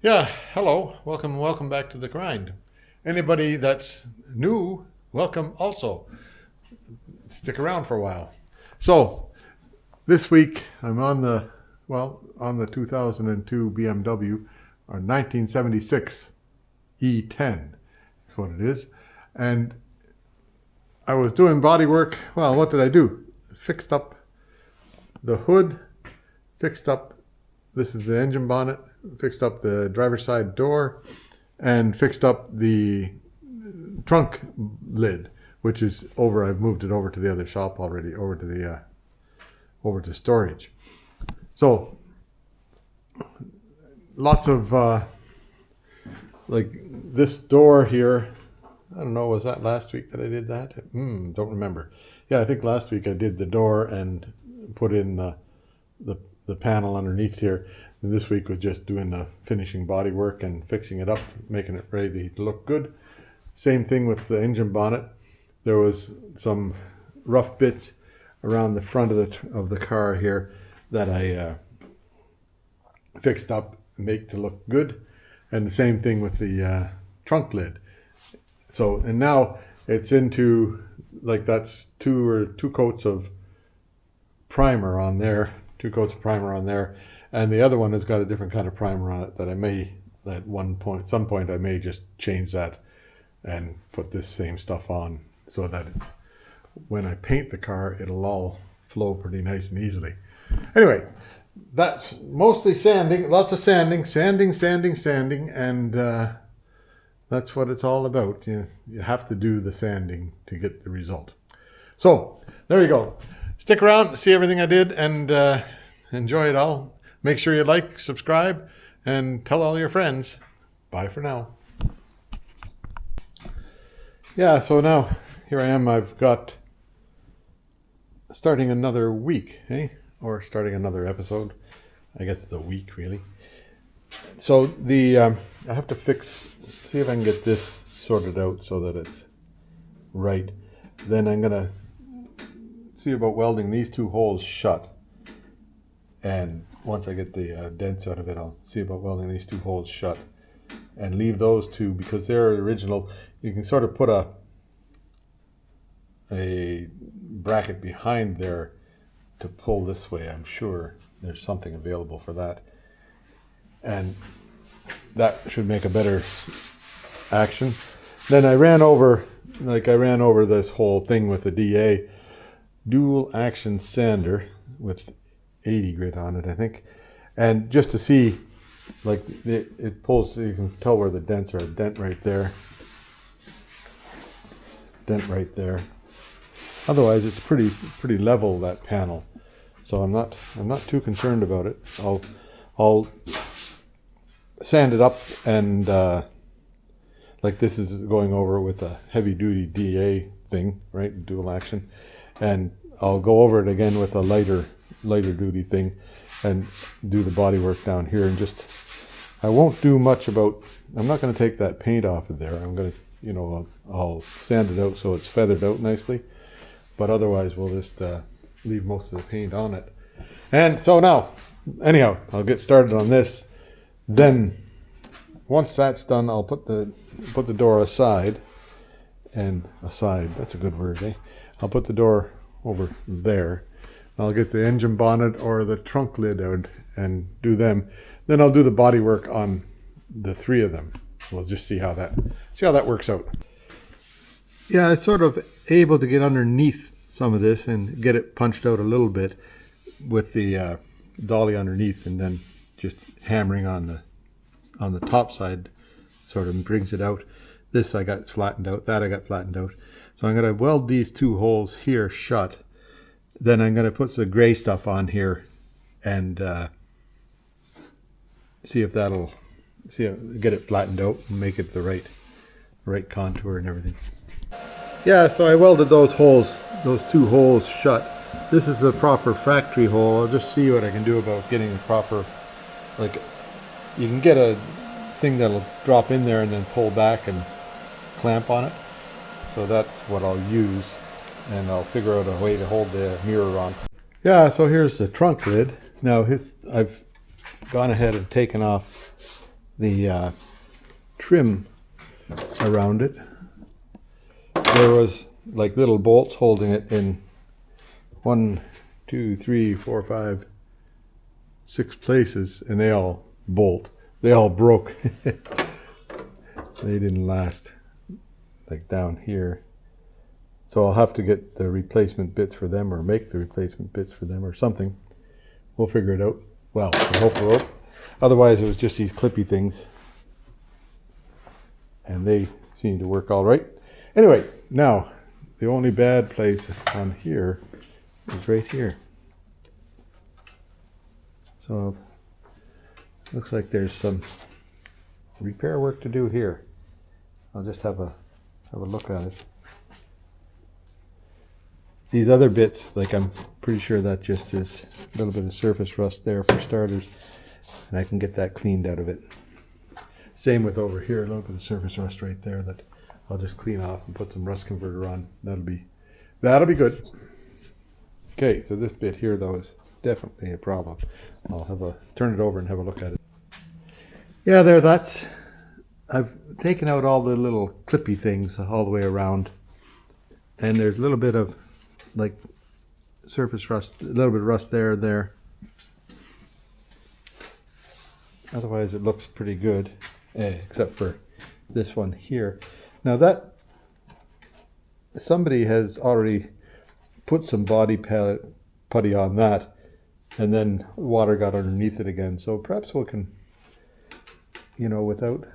Yeah, hello, welcome back to the grind. Anybody that's new, welcome also. Stick around for a while. So, this week I'm on the 2002 BMW, or 1976 E10, is what it is. And I was doing body work. Well, what did I do? Fixed up the hood, fixed up, this is the engine bonnet, fixed up the driver's side door, and fixed up the trunk lid, which is over. I've moved it over to the other shop already, over to storage. So lots of like this door here. I don't know, was that last week that I did that? Don't remember. Yeah, I think last week I did the door and put in the panel underneath here. And this week was just doing the finishing body work and fixing it up, making it ready to look good. Same thing with the engine bonnet. There was some rough bits around the front of the car here that I fixed up and make to look good. And the same thing with the trunk lid. So, and now it's into, like, that's two coats of primer on there, and the other one has got a different kind of primer on it that I may, at some point I may just change that and put this same stuff on so that it's, when I paint the car, it'll all flow pretty nice and easily. Anyway, that's mostly sanding, lots of sanding, and that's what it's all about. You have to do the sanding to get the result. So there you go. Stick around, see everything I did, and enjoy it all. Make sure you like, subscribe, and tell all your friends. Bye for now. Yeah, so now here I am. I've got starting another week, or starting another episode. I guess it's a week, really. So I have to see if I can get this sorted out so that it's right. Then I'm gonna see about welding these two holes shut, and once I get the dents out of it, I'll see about welding these two holes shut and leave those two, because they're original. You can sort of put a bracket behind there to pull this way. I'm sure there's something available for that, and that should make a better action. Then I ran over this whole thing with the DA dual action sander with 80 grit on it, I think, and just to see, like, it pulls, so you can tell where the dents are. A dent right there, otherwise it's pretty level, that panel, so I'm not too concerned about it. I'll sand it up, and like, this is going over with a heavy duty DA thing, right, dual action, and I'll go over it again with a lighter duty thing and do the body work down here. And just, I won't do much about, I'm not going to take that paint off of there. I'm going to, I'll sand it out so it's feathered out nicely, but otherwise we'll just leave most of the paint on it. And so now, anyhow, I'll get started on this. Then once that's done, I'll put the door aside, that's a good word, I'll put the door over there. I'll get the engine bonnet or the trunk lid out and do them. Then I'll do the body work on the three of them. We'll just see how that works out. Yeah, I'm sort of able to get underneath some of this and get it punched out a little bit with the dolly underneath, and then just hammering on the top side sort of brings it out. This I got flattened out, that I got flattened out. So I'm going to weld these two holes here shut. Then I'm going to put the gray stuff on here and see if get it flattened out and make it the right contour and everything. Yeah, so I welded those two holes shut. This is a proper factory hole. I'll just see what I can do about getting the proper, like, you can get a thing that'll drop in there and then pull back and clamp on it. So that's what I'll use, and I'll figure out a way to hold the mirror on. Yeah, so here's the trunk lid. Now I've gone ahead and taken off the trim around it. There was like little bolts holding it in 1, 2, 3, 4, 5, 6 places, and they all bolt. They all broke. They didn't last, like down here. So I'll have to get the replacement bits for them, or make the replacement bits for them, or something. We'll figure it out. Well, I hope we're out. Otherwise, it was just these clippy things, and they seem to work all right. Anyway, now the only bad place on here is right here. So looks like there's some repair work to do here. I'll just have a look at it. These other bits, like, I'm pretty sure that just is a little bit of surface rust there for starters, and I can get that cleaned out of it. Same with over here, a little bit of surface rust right there that I'll just clean off and put some rust converter on. That'll be good. Okay, so this bit here though is definitely a problem. I'll turn it over and have a look at it. Yeah, I've taken out all the little clippy things all the way around, and there's a little bit of like surface rust, a little bit of rust there. Otherwise it looks pretty good, except for this one here. Now that somebody has already put some body putty on that, and then water got underneath it again. So perhaps we can, without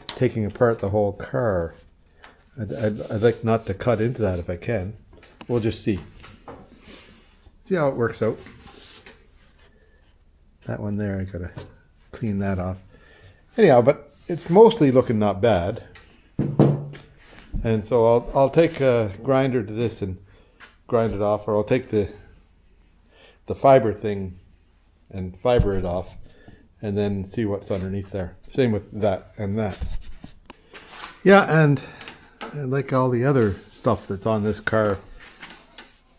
taking apart the whole car, I'd like not to cut into that if I can. We'll just see how it works out. That one there, I gotta clean that off. Anyhow, but it's mostly looking not bad. And so I'll take a grinder to this and grind it off, or I'll take the fiber thing and fiber it off, and then see what's underneath there. Same with that and that. Yeah, and like all the other stuff that's on this car,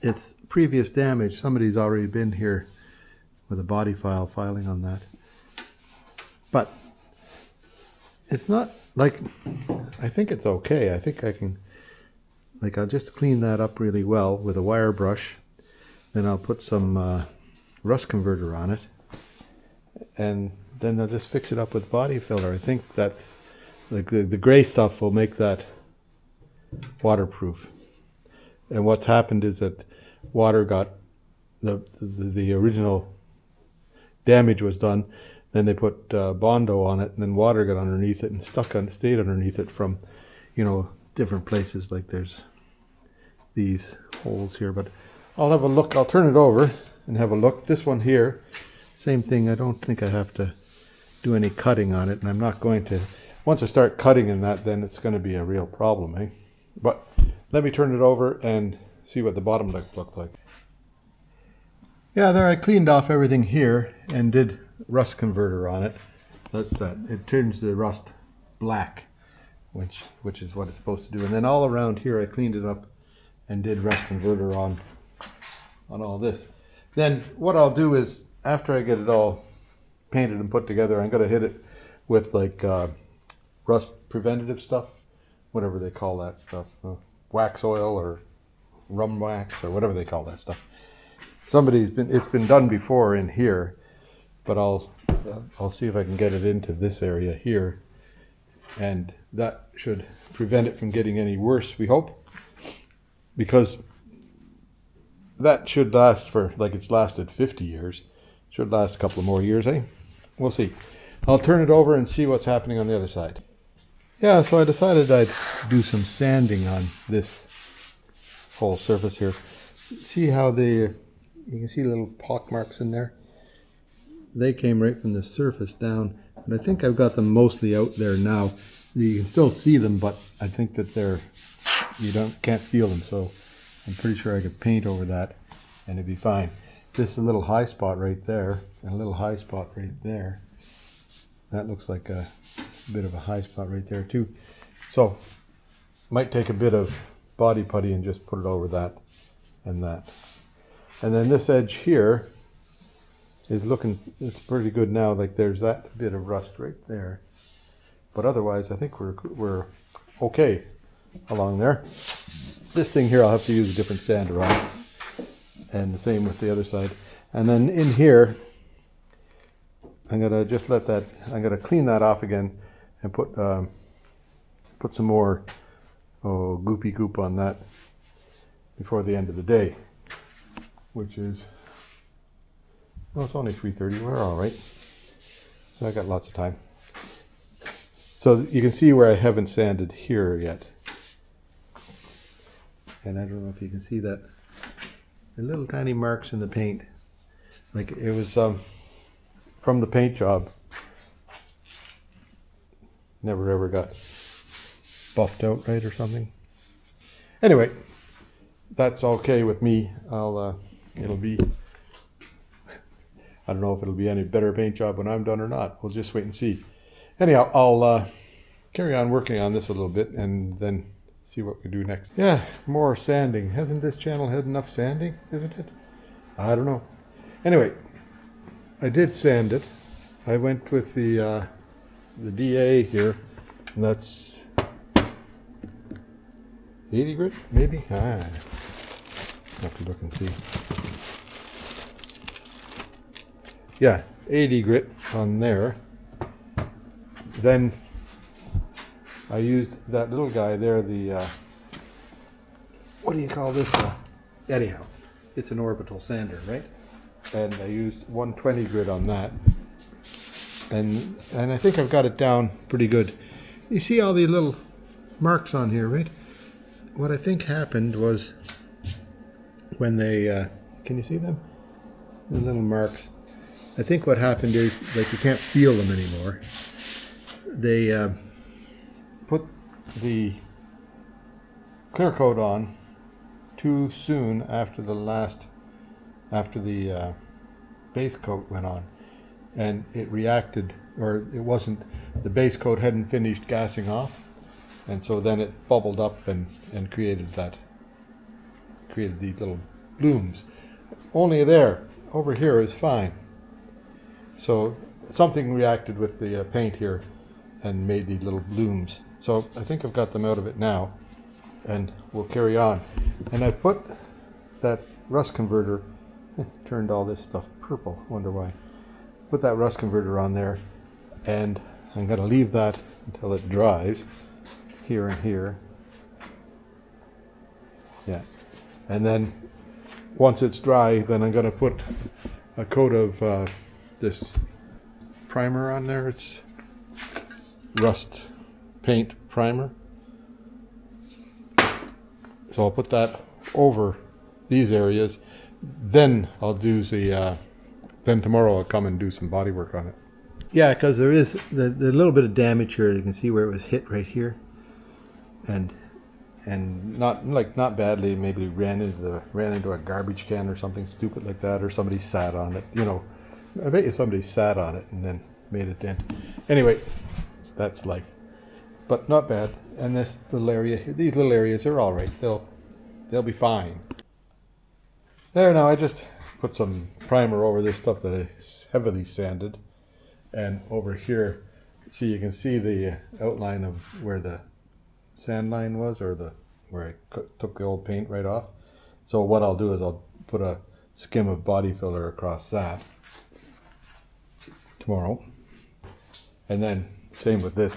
it's previous damage. Somebody's already been here with a body file filing on that. But it's not like, I think it's okay. I think I can, I'll just clean that up really well with a wire brush. Then I'll put some rust converter on it, and then I'll just fix it up with body filler. I think that's like the gray stuff will make that waterproof. And what's happened is that water got the original damage was done. Then they put Bondo on it, and then water got underneath it and stayed underneath it from, different places. Like there's these holes here, but I'll have a look. I'll turn it over and have a look. This one here, same thing. I don't think I have to do any cutting on it, and I'm not going to. Once I start cutting in that, then it's going to be a real problem, eh? But let me turn it over and see what the bottom looked like. Yeah, there I cleaned off everything here and did rust converter on it. That's that. It turns the rust black, which is what it's supposed to do. And then all around here I cleaned it up and did rust converter on all this. Then what I'll do is, after I get it all painted and put together, I'm going to hit it with like rust preventative stuff, whatever they call that stuff, wax oil or rum wax or whatever they call that stuff. It's been done before in here, but I'll see if I can get it into this area here, and that should prevent it from getting any worse, we hope, because that should last for, like it's lasted 50 years. Should last a couple of more years, eh? We'll see. I'll turn it over and see what's happening on the other side. Yeah, so I decided I'd do some sanding on this whole surface here. See how you can see little pock marks in there? They came right from the surface down, and I think I've got them mostly out there now. You can still see them, but I think that can't feel them, so I'm pretty sure I could paint over that and it'd be fine. This is a little high spot right there, and a little high spot right there. That looks like a bit of a high spot right there too. So might take a bit of body putty and just put it over that and that. And then this edge here, is looking, it's pretty good now. Like there's that bit of rust right there. But otherwise, I think we're okay along there. This thing here, I'll have to use a different sander on. And the same with the other side. And then in here, I'm gonna just let that, I'm gonna clean that off again and put some more goopy goop on that before the end of the day, which is, well, it's only 3:30. We're all right. So I got lots of time. So you can see where I haven't sanded here yet, and I don't know if you can see that. The little tiny marks in the paint, like it was from the paint job. Never ever got buffed out right or something. Anyway, that's okay with me. It'll be, I don't know if it'll be any better paint job when I'm done or not. We'll just wait and see. Anyhow, I'll carry on working on this a little bit and then see what we do next. Yeah, more sanding. Hasn't this channel had enough sanding, isn't it? I don't know. Anyway, I did sand it. I went with the DA here, and that's 80 grit, maybe? Have to look and see. Yeah, 80 grit on there. Then I used that little guy there, the, what do you call this? Anyhow, it's an orbital sander, right? And I used 120 grit on that. And I think I've got it down pretty good. You see all these little marks on here, right? What I think happened was when they, can you see them? The little marks. I think what happened is, like, you can't feel them anymore. They put the clear coat on too soon after the base coat went on, and it reacted, or it wasn't, the base coat hadn't finished gassing off, and so then it bubbled up and created these little blooms. Only there, over here is fine. So something reacted with the paint here and made these little blooms. So I think I've got them out of it now, and we'll carry on. And I put that rust converter, turned all this stuff purple, wonder why. Put that rust converter on there, and I'm going to leave that until it dries, here and here. Yeah. And then once it's dry, then I'm going to put a coat of this primer on there. It's rust paint primer. So I'll put that over these areas. Then I'll do then tomorrow I'll come and do some body work on it. Yeah, because there is the little bit of damage here. You can see where it was hit right here, and not badly. Maybe ran into a garbage can or something stupid like that, or somebody sat on it. You know, I bet you somebody sat on it and then made a dent. Anyway, that's life, but not bad. And this little area here, these little areas are all right. They'll be fine. There, now I just put some primer over this stuff that I heavily sanded, and over here, see, you can see the outline of where the sand line was, or where I took the old paint right off. So what I'll do is I'll put a skim of body filler across that tomorrow, and then same with this.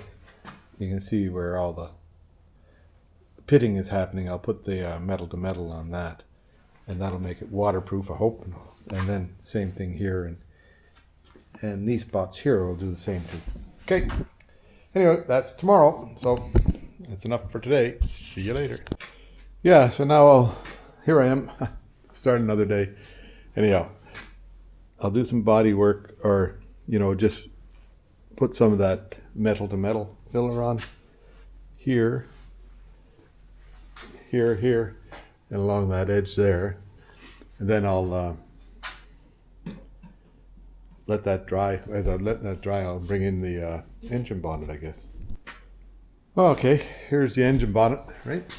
You can see where all the pitting is happening. I'll put the metal to metal on that, and that'll make it waterproof, I hope. And then same thing here, and these spots here will do the same too. Okay, anyway, that's tomorrow, so that's enough for today. See you later. Yeah, so now here I am, start another day. Anyhow, I'll do some body work, or just put some of that metal to metal filler on here, here, and along that edge there. And then I'll let that dry. As I let that dry, I'll bring in the engine bonnet, I guess. Okay, here's the engine bonnet, right?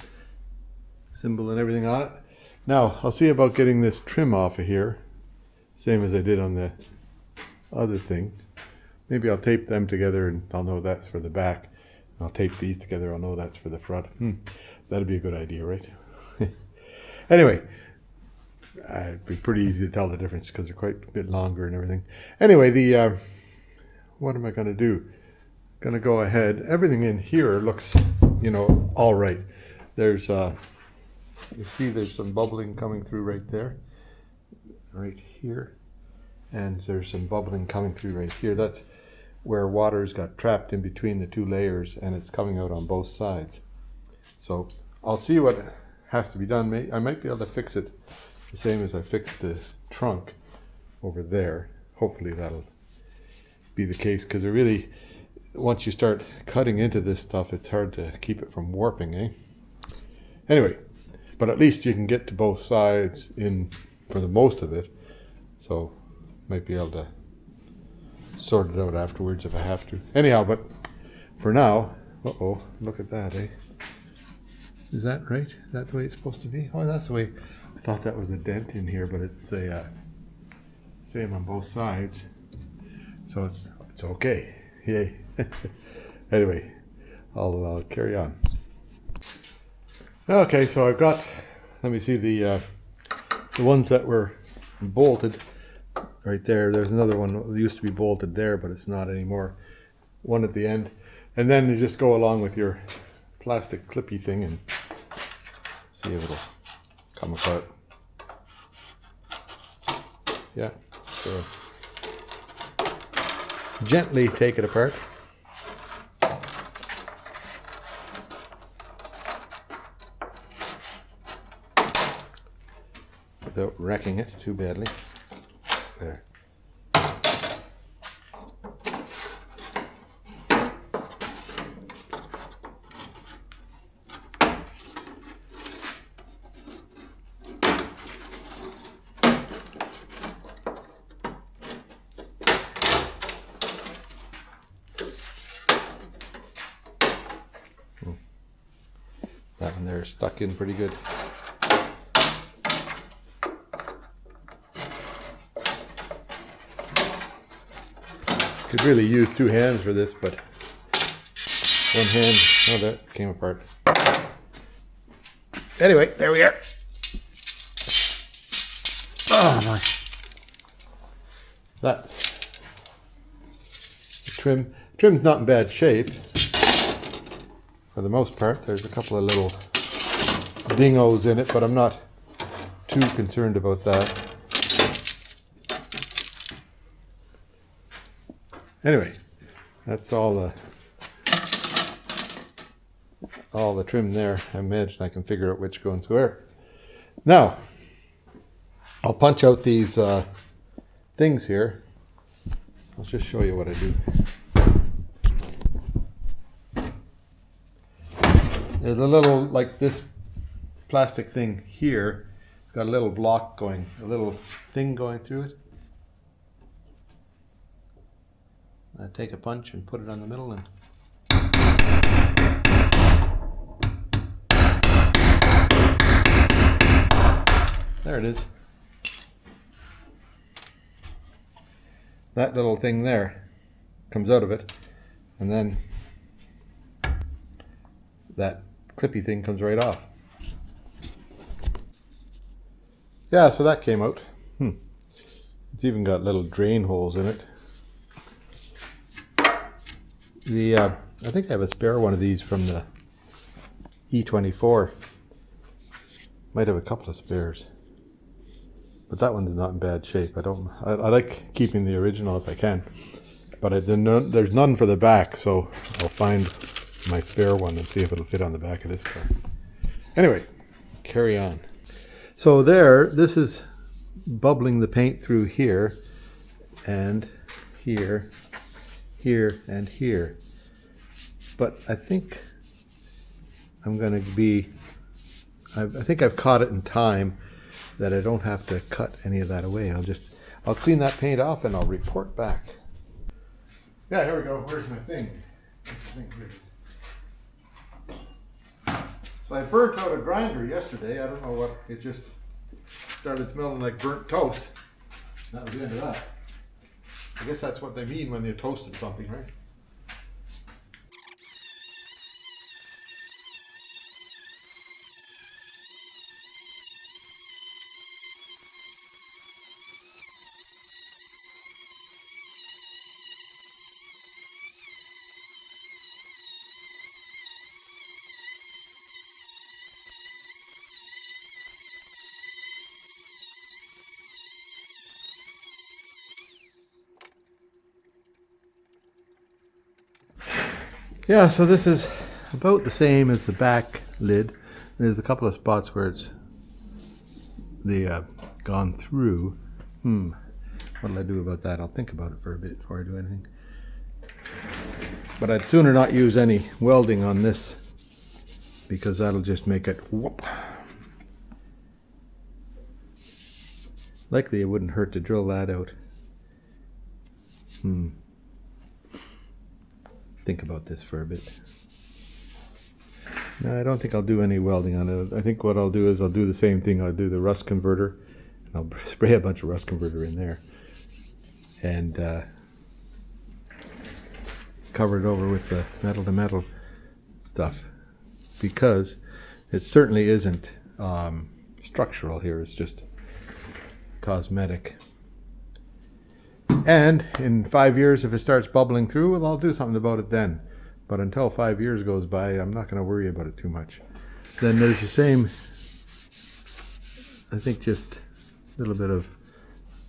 Symbol and everything on it. Now, I'll see about getting this trim off of here, same as I did on the other thing. Maybe I'll tape them together and I'll know that's for the back. I'll tape these together, I'll know that's for the front. That'd be a good idea, right? Anyway, it'd be pretty easy to tell the difference because they're quite a bit longer and everything. Anyway, what am I going to do? Going to go ahead. Everything in here looks, all right. There's, you see there's some bubbling coming through right there, right here. And there's some bubbling coming through right here. That's where water's got trapped in between the two layers and it's coming out on both sides. So I'll see what has to be done. I might be able to fix it the same as I fixed the trunk over there. Hopefully that'll be the case, because once you start cutting into this stuff, it's hard to keep it from warping, eh? Anyway, but at least you can get to both sides for the most of it. So might be able to sort it out afterwards if I have to. Anyhow, but for now, look at that, eh? Is that right? Is that the way it's supposed to be? Oh, that's the way. I thought that was a dent in here, but it's the same on both sides. So it's okay. Yay. Anyway, I'll carry on. Okay, so I've got, let me see, the ones that were bolted right there. There's another one that used to be bolted there, but it's not anymore. One at the end. And then you just go along with your plastic clippy thing and see if it'll come apart. Yeah, so gently take it apart. Without wrecking it too badly. There. That one there is stuck in pretty good. Could really use two hands for this, but one hand, that came apart. Anyway, there we are. Oh my. That's the trim. Trim's not in bad shape. For the most part, there's a couple of little dingos in it, but I'm not too concerned about that. Anyway, that's all the trim there. I imagine I can figure out which goes where. Now, I'll punch out these things here. I'll just show you what I do. There's a little, like this plastic thing here. It's got a little block going, a little thing going through it. I take a punch and put it on the middle and there it is. That little thing there comes out of it, and then that clippy thing comes right off. Yeah, so that came out. It's even got little drain holes in it. I think I have a spare one of these from the E24. Might have a couple of spares, but that one's not in bad shape. I like keeping the original if I can, but there's none for the back, so I'll find my spare one and see if it'll fit on the back of this car. Anyway, carry on. So this is bubbling the paint through here and here, here and here. But I think I'm going to be, I think I've caught it in time that I don't have to cut any of that away. I'll clean that paint off and I'll report back. Yeah, here we go. Where's my thing? So I burnt out a grinder yesterday. I don't know what, it just started smelling like burnt toast. That was the end of that. I guess that's what they mean when you toasted something, right? Yeah, so this is about the same as the back lid. There's a couple of spots where it's gone through. What'll I do about that? I'll think about it for a bit before I do anything. But I'd sooner not use any welding on this because that'll just make it whoop. Likely it wouldn't hurt to drill that out. Think about this for a bit. No, I don't think I'll do any welding on it. I think what I'll do is I'll do the same thing. I'll do the rust converter, and I'll spray a bunch of rust converter in there, and cover it over with the metal to metal stuff, because it certainly isn't structural here. It's just cosmetic. And in 5 years, if it starts bubbling through, well, I'll do something about it then. But until 5 years goes by, I'm not going to worry about it too much. Then there's the same, I think, just a little bit of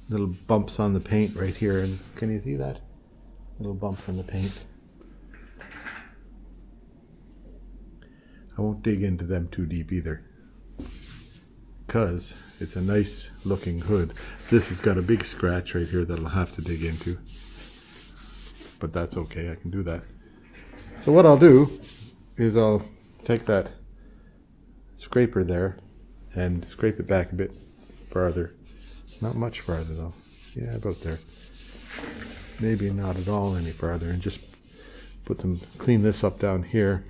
little bumps on the paint right here. And can you see that? Little bumps on the paint. I won't dig into them too deep either, because it's a nice looking hood. This has got a big scratch right here that I'll have to dig into, but that's okay, I can do that. So what I'll do is I'll take that scraper there and scrape it back a bit farther. Not much farther though. Yeah, about there. Maybe not at all any farther, and just clean this up down here.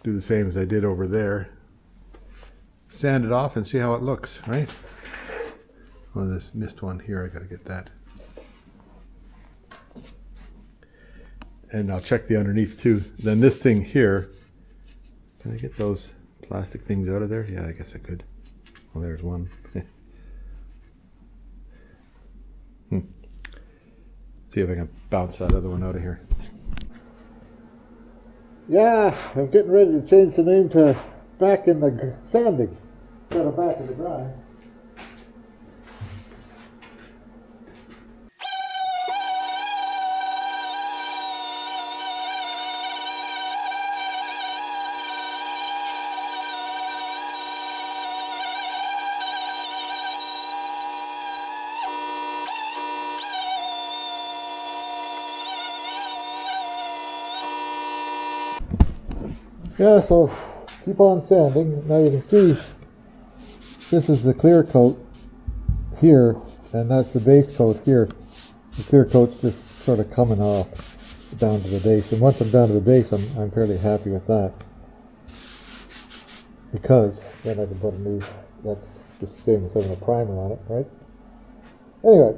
Do the same as I did over there. Sand it off and see how it looks, right? Oh, this missed one here, I gotta get that. And I'll check the underneath too. Then this thing here, can I get those plastic things out of there? Yeah, I guess I could. Well, there's one. See if I can bounce that other one out of here. Yeah, I'm getting ready to change the name to Back in the Sanding instead of Back in the Grind. Yeah, so keep on sanding. Now you can see this is the clear coat here, and that's the base coat here. The clear coat's just sort of coming off down to the base, and once I'm down to the base, I'm fairly happy with that, because then I can put a new, that's just the same as having a primer on it, right? Anyway,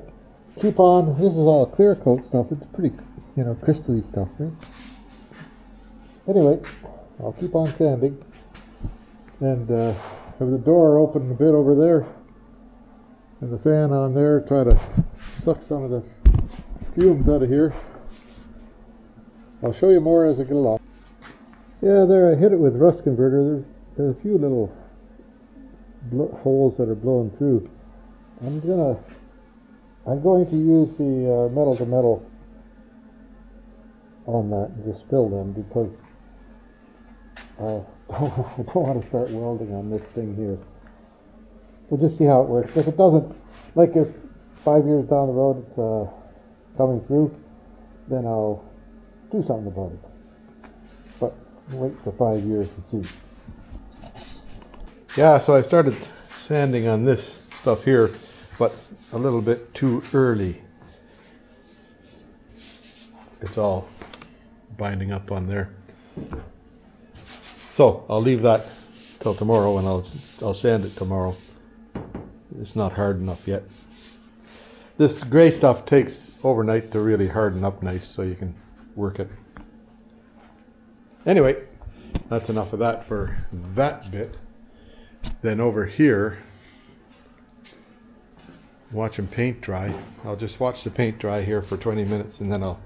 keep on. This is all clear coat stuff. It's pretty, crystally stuff, right? Anyway, I'll keep on sanding, and have the door open a bit over there and the fan on there, try to suck some of the fumes out of here. I'll show you more as I get along. Yeah, there I hit it with rust converter. There's a few little holes that are blowing through. I'm going to use the metal to metal on that and just fill them, because I don't want to start welding on this thing here. We'll just see how it works. If it doesn't, like if 5 years down the road it's coming through, then I'll do something about it. But wait for 5 years to see. Yeah, so I started sanding on this stuff here, but a little bit too early. It's all binding up on there. So I'll leave that till tomorrow, and I'll sand it tomorrow. It's not hard enough yet. This gray stuff takes overnight to really harden up nice so you can work it. Anyway, that's enough of that for that bit. Then over here, watching paint dry. I'll just watch the paint dry here for 20 minutes and then I'll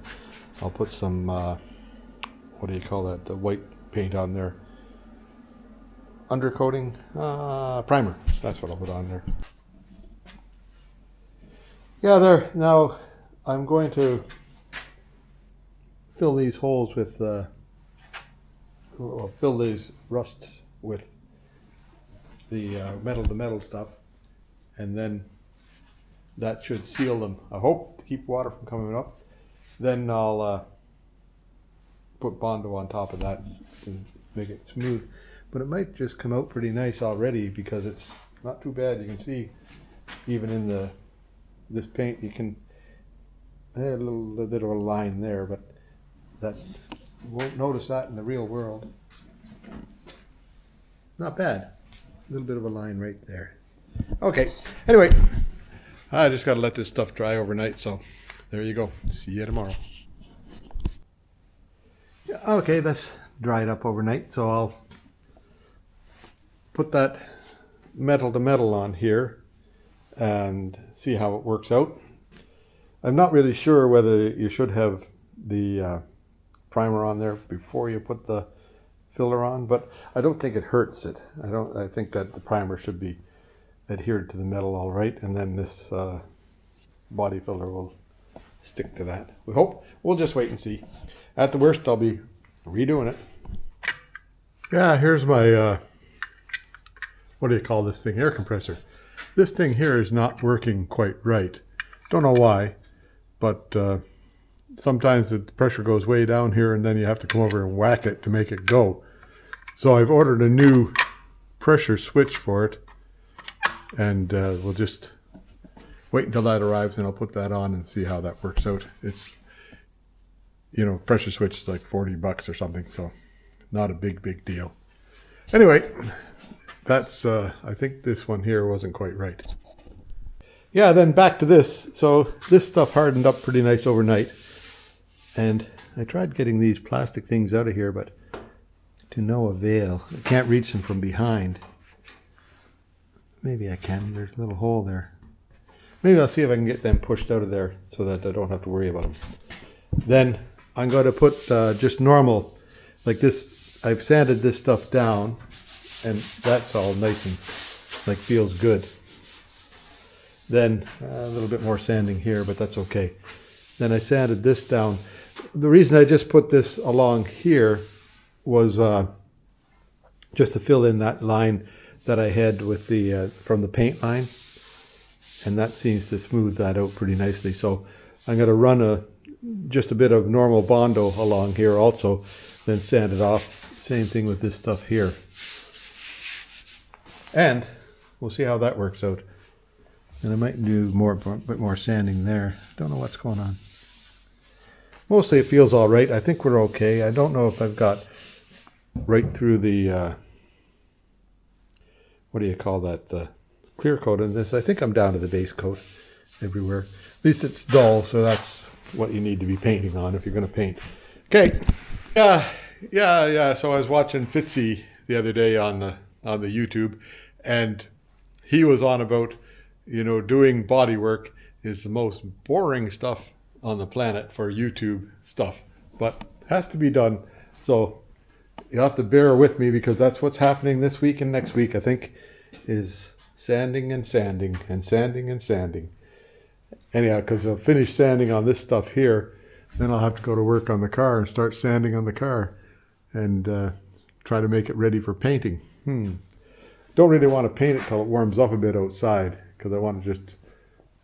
put some, what do you call that, the white paint on there. Undercoating, primer, that's what I'll put on there. Yeah, there, now I'm going to fill these holes with, fill these rust with the metal-to-metal stuff, and then that should seal them. I hope to keep water from coming up. Then I'll put Bondo on top of that to make it smooth. But it might just come out pretty nice already because it's not too bad. You can see even in this paint you can a little bit of a line there, but that's, you won't notice that in the real world. Not bad. A little bit of a line right there. Okay, anyway, I just got to let this stuff dry overnight, so there you go. See you tomorrow. Yeah, okay, that's dried up overnight, so I'll put that metal to metal on here and see how it works out. I'm not really sure whether you should have the primer on there before you put the filler on, but I don't think it hurts it. I think that the primer should be adhered to the metal all right, and then this body filler will stick to that. We hope. We'll just wait and see. At the worst, I'll be redoing it. Yeah, here's my what do you call this thing? Air compressor. This thing here is not working quite right. Don't know why, but sometimes the pressure goes way down here and then you have to come over and whack it to make it go. So I've ordered a new pressure switch for it, and we'll just wait until that arrives and I'll put that on and see how that works out. It's, you know, pressure switch is like $40 or something, so not a big deal. Anyway, that's I think this one here wasn't quite right. Yeah, then back to this. So this stuff hardened up pretty nice overnight, and I tried getting these plastic things out of here, but to no avail. I can't reach them from behind. Maybe I can. There's a little hole there. Maybe I'll see if I can get them pushed out of there so that I don't have to worry about them. Then I'm going to put just normal, like this. I've sanded this stuff down, and that's all nice and like feels good. Then a little bit more sanding here, but that's okay. Then I sanded this down. The reason I just put this along here was just to fill in that line that I had with the from the paint line, and that seems to smooth that out pretty nicely. So I'm going to run just a bit of normal Bondo along here also, then sand it off. Same thing with this stuff here, and we'll see how that works out. And I might do a bit more sanding there. Don't know what's going on. Mostly it feels all right. I think we're okay. I don't know if I've got right through the what do you call that, the clear coat in this. I think I'm down to the base coat everywhere. At least it's dull, so that's what you need to be painting on if you're going to paint. Okay. Yeah. So I was watching Fitzy the other day on the YouTube, and he was on about, you know, doing body work is the most boring stuff on the planet for YouTube stuff, but has to be done. So you'll have to bear with me because that's what's happening this week and next week, I think, is sanding and sanding and sanding and sanding. Anyhow, because I'll finish sanding on this stuff here, then I'll have to go to work on the car and start sanding on the car and try to make it ready for painting. Don't really want to paint it till it warms up a bit outside, because I want to just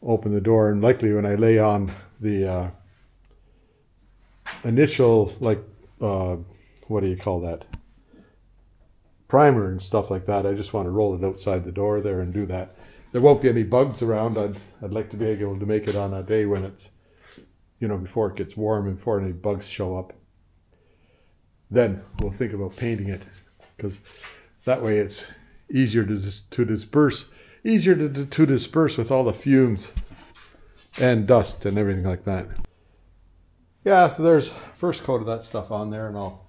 open the door, and likely when I lay on the initial, like, what do you call that, primer and stuff like that, I just want to roll it outside the door there and do that. There won't be any bugs around. I'd like to be able to make it on a day when it's, you know, before it gets warm and before any bugs show up. Then we'll think about painting it, because that way it's easier to disperse with all the fumes and dust and everything like that. Yeah, so there's first coat of that stuff on there, and I'll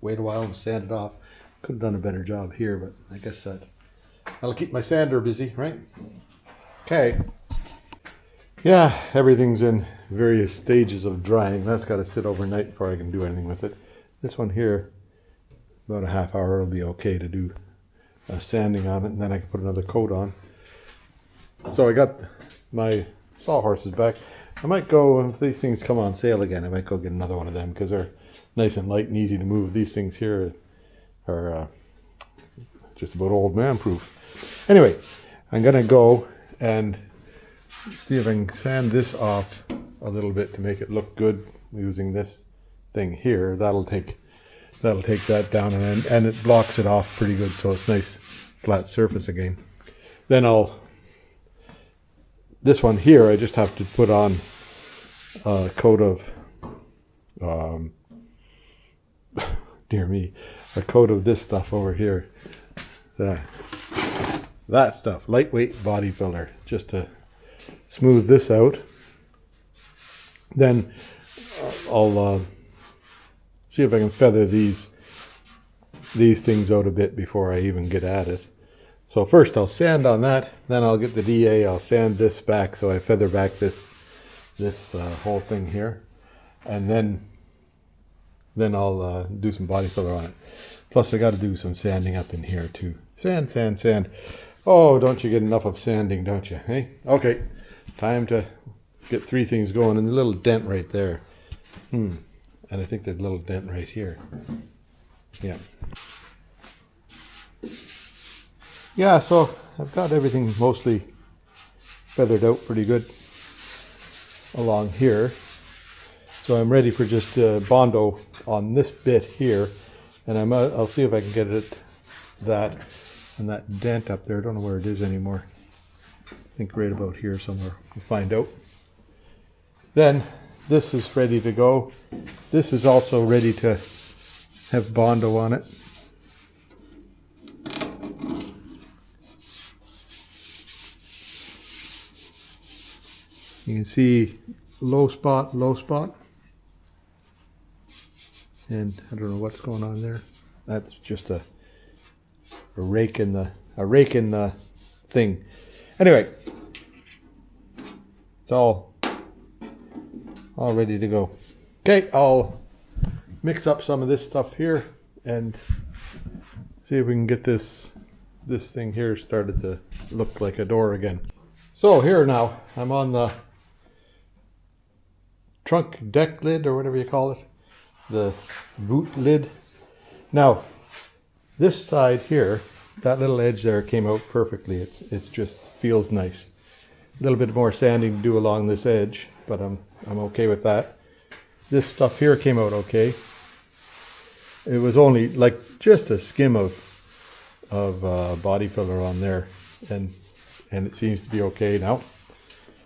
wait a while and sand it off. Could have done a better job here, but I guess that'll keep my sander busy, right? Okay. Yeah, everything's in various stages of drying. That's got to sit overnight before I can do anything with it. This one here, about a half hour will be okay to do sanding on it, and then I can put another coat on. So I got my sawhorses back. I might go, if these things come on sale again, I might go get another one of them because they're nice and light and easy to move. These things here are just about old man proof. Anyway, I'm going to go and see if I can sand this off a little bit to make it look good using this thing here. That'll take that down, and it blocks it off pretty good, so it's nice flat surface again. Then this one here, I just have to put on a coat of, dear me, a coat of this stuff over here. That stuff, lightweight body filler, just to smooth this out. Then I'll see if I can feather these things out a bit before I even get at it. So first I'll sand on that, then I'll get the DA, I'll sand this back so I feather back this whole thing here, and then I'll do some body filler on it. Plus I got to do some sanding up in here too. Sand, sand, sand. Oh, don't you get enough of sanding, don't you? Hey, okay, time to get three things going, and a little dent right there. And I think there's a little dent right here. Yeah. Yeah, so I've got everything mostly feathered out pretty good along here. So I'm ready for just Bondo on this bit here, and I'll see if I can get it and that dent up there. I don't know where it is anymore. I think right about here somewhere. We'll find out. Then this is ready to go. This is also ready to have Bondo on it. You can see low spot, and I don't know what's going on there. That's just a rake in the thing. Anyway, it's all ready to go. Okay, I'll mix up some of this stuff here and see if we can get this thing here started to look like a door again. So here now, I'm on the trunk deck lid, or whatever you call it, the boot lid. Now, this side here, that little edge there came out perfectly. It's just feels nice. A little bit more sanding to do along this edge, but I'm okay with that. This stuff here came out okay. It was only like just a skim of body filler on there, and it seems to be okay now.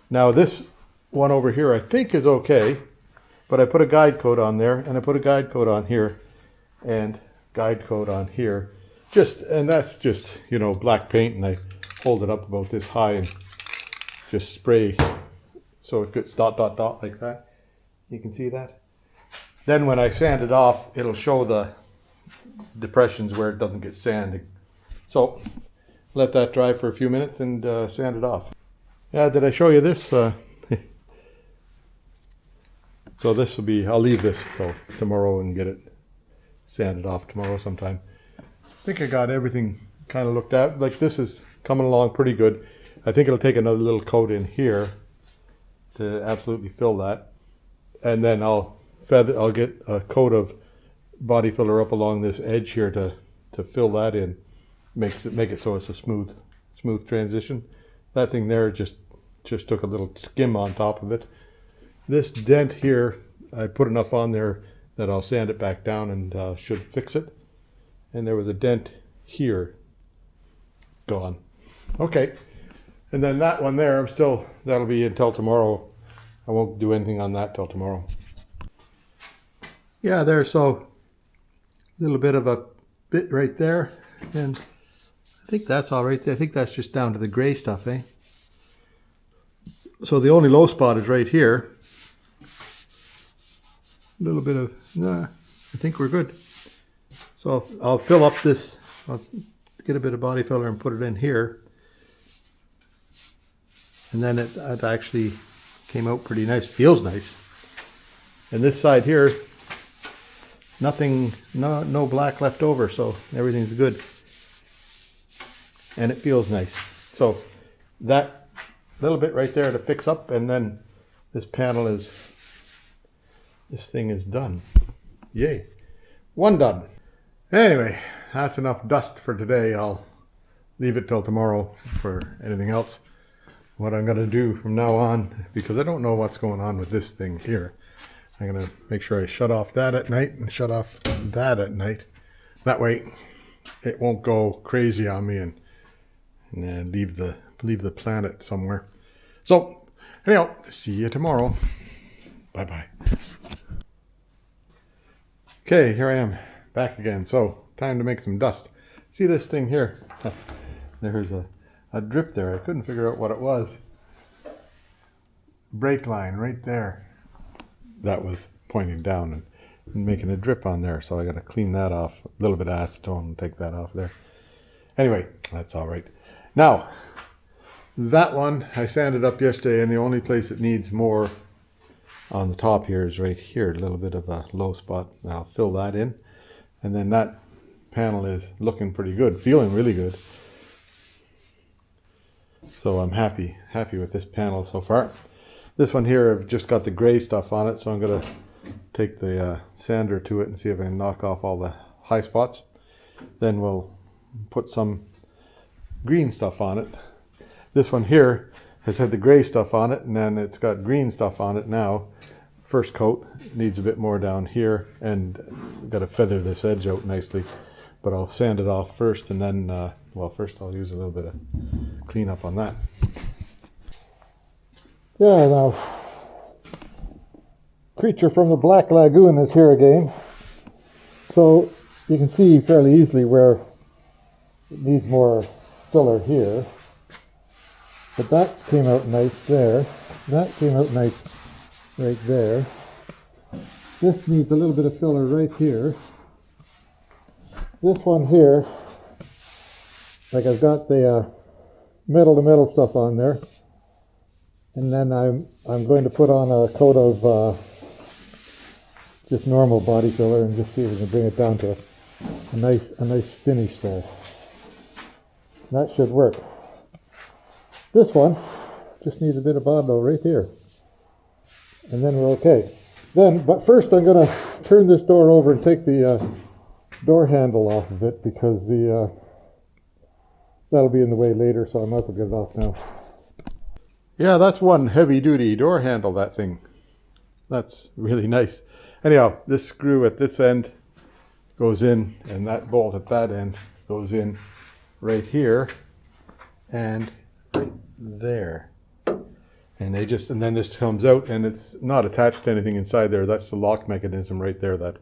Now this one over here I think is okay, but I put a guide coat on there, and I put a guide coat on here, and guide coat on here. And that's just, black paint, and I hold it up about this high and just spray so it gets dot, dot, dot like that. You can see that. Then when I sand it off, it'll show the depressions where it doesn't get sanded. So let that dry for a few minutes and sand it off. Yeah, did I show you this? So this will be, I'll leave this till tomorrow and get it sanded off tomorrow sometime. I think I got everything kind of looked at. Like, this is coming along pretty good. I think it'll take another little coat in here to absolutely fill that. And then I'll get a coat of body filler up along this edge here to fill that in. Make it so it's a smooth transition. That thing there just took a little skim on top of it. This dent here, I put enough on there that I'll sand it back down and should fix it. And there was a dent here, gone. Okay, and then that one there, that'll be until tomorrow. I won't do anything on that till tomorrow. Yeah, so a little bit of a bit right there, and I think that's all right. I think that's just down to the gray stuff, eh? So the only low spot is right here. A little bit of, I think we're good. So I'll fill up this, I'll get a bit of body filler and put it in here. And then it actually came out pretty nice, feels nice. And this side here, nothing, no black left over, so everything's good. And it feels nice. So that little bit right there to fix up, and then this panel is, this thing is done. Yay. One done. Anyway, that's enough dust for today. I'll leave it till tomorrow for anything else. What I'm going to do from now on, because I don't know what's going on with this thing here, I'm going to make sure I shut off that at night and shut off that at night. That way it won't go crazy on me and leave the planet somewhere. So anyhow, see you tomorrow. Bye bye. Okay, here I am back again. So time to make some dust. See this thing here? There's a drip there. I couldn't figure out what it was. Brake line right there. That was pointing down and making a drip on there. So I got to clean that off. A little bit of acetone and take that off there. Anyway, that's all right. Now, that one I sanded up yesterday, and the only place it needs more on the top here is right here. A little bit of a low spot. I'll fill that in. And then that panel is looking pretty good. Feeling really good. So I'm happy with this panel so far. This one here, I've just got the gray stuff on it, so I'm going to take the sander to it and see if I can knock off all the high spots. Then we'll put some green stuff on it. This one here has had the gray stuff on it, and then it's got green stuff on it now. First coat needs a bit more down here, and got to feather this edge out nicely. But I'll sand it off first, and then, well, first I'll use a little bit of cleanup on that. Yeah, now, Creature from the Black Lagoon is here again. So you can see fairly easily where it needs more filler here. But that came out nice there. That came out nice right there. This needs a little bit of filler right here. This one here, like I've got the metal to metal stuff on there, and then I'm going to put on a coat of just normal body filler and just see if we can bring it down to a nice finish there. That should work. This one just needs a bit of bondo right here, and then we're okay. But first I'm going to turn this door over and take the door handle off of it, because that'll be in the way later, so I might as well get it off now. Yeah, that's one heavy duty door handle, that thing. That's really nice. Anyhow, this screw at this end goes in, and that bolt at that end goes in right here and right there. And then this comes out, and it's not attached to anything inside there. That's the lock mechanism right there, that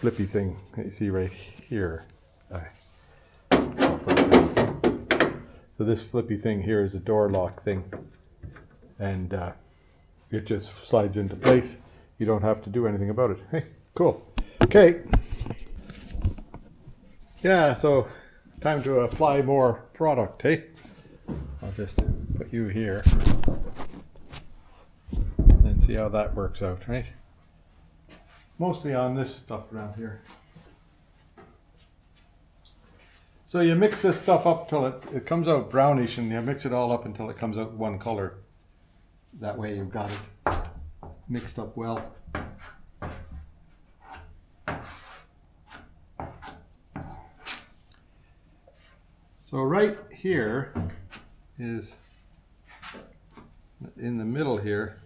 flippy thing that you see right here. I'll put it down. So this flippy thing here is a door lock thing, and it just slides into place. You don't have to do anything about it. Hey, cool. Okay. Yeah, so time to apply more product, hey? I'll just put you here and see how that works out, right? Mostly on this stuff around here. So you mix this stuff up till it comes out brownish, and you mix it all up until it comes out one color. That way you've got it mixed up well. So right here is, in the middle here,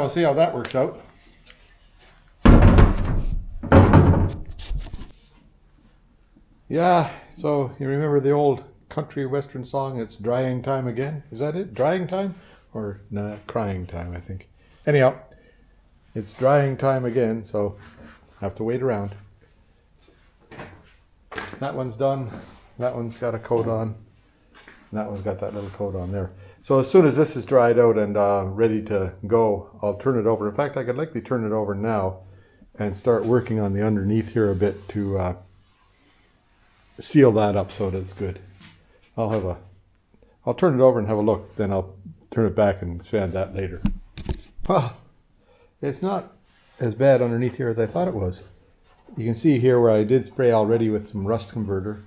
we'll see how that works out. Yeah, so you remember the old country western song, It's Drying Time Again? Is that it? Drying time? Or nah, crying time, I think. Anyhow, it's drying time again, so I have to wait around. That one's done. That one's got a coat on. That one's got that little coat on there. So as soon as this is dried out and ready to go, I'll turn it over. In fact, I could likely turn it over now and start working on the underneath here a bit to seal that up so that it's good. I'll turn it over and have a look, then I'll turn it back and sand that later. Well, it's not as bad underneath here as I thought it was. You can see here where I did spray already with some rust converter,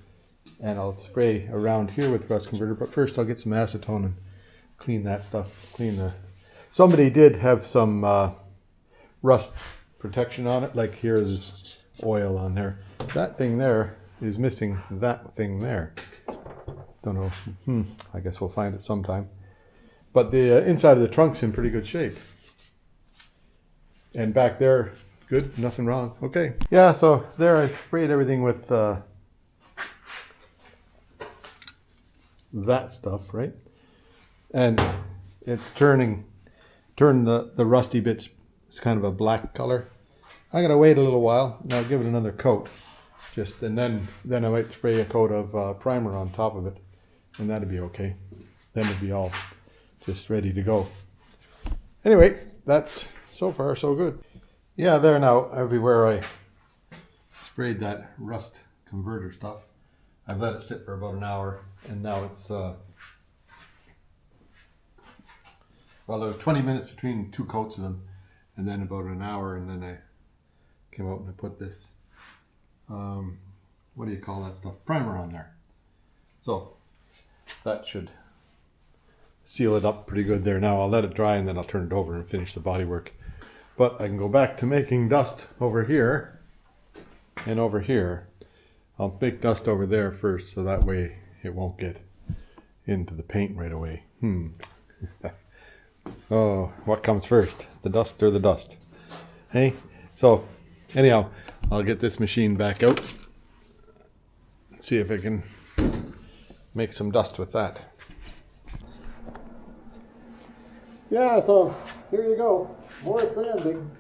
and I'll spray around here with rust converter, but first I'll get some acetone and clean that stuff. Somebody did have some rust protection on it, like here's oil on there. That thing there is missing that thing there. Don't know. I guess we'll find it sometime. But the inside of the trunk's in pretty good shape. And back there, good, nothing wrong. Okay. Yeah, so there I sprayed everything with that stuff, right? And it's turned the rusty bits, it's kind of a black color. I gotta wait a little while and I'll give it another coat. And then I might spray a coat of primer on top of it, and that'd be okay. Then it'd be all just ready to go. Anyway, that's so far so good. Yeah, there now, everywhere I sprayed that rust converter stuff, I've let it sit for about an hour, and now it's well, there was 20 minutes between two coats of them, and then about an hour, and then I came out and I put this what do you call that stuff? Primer on there. So that should seal it up pretty good there. Now I'll let it dry and then I'll turn it over and finish the body work. But I can go back to making dust over here and over here. I'll make dust over there first so that way it won't get into the paint right away. Oh, what comes first? The dust or the dust? Hey? So anyhow, I'll get this machine back out. See if I can make some dust with that. Yeah, so here you go. More sanding.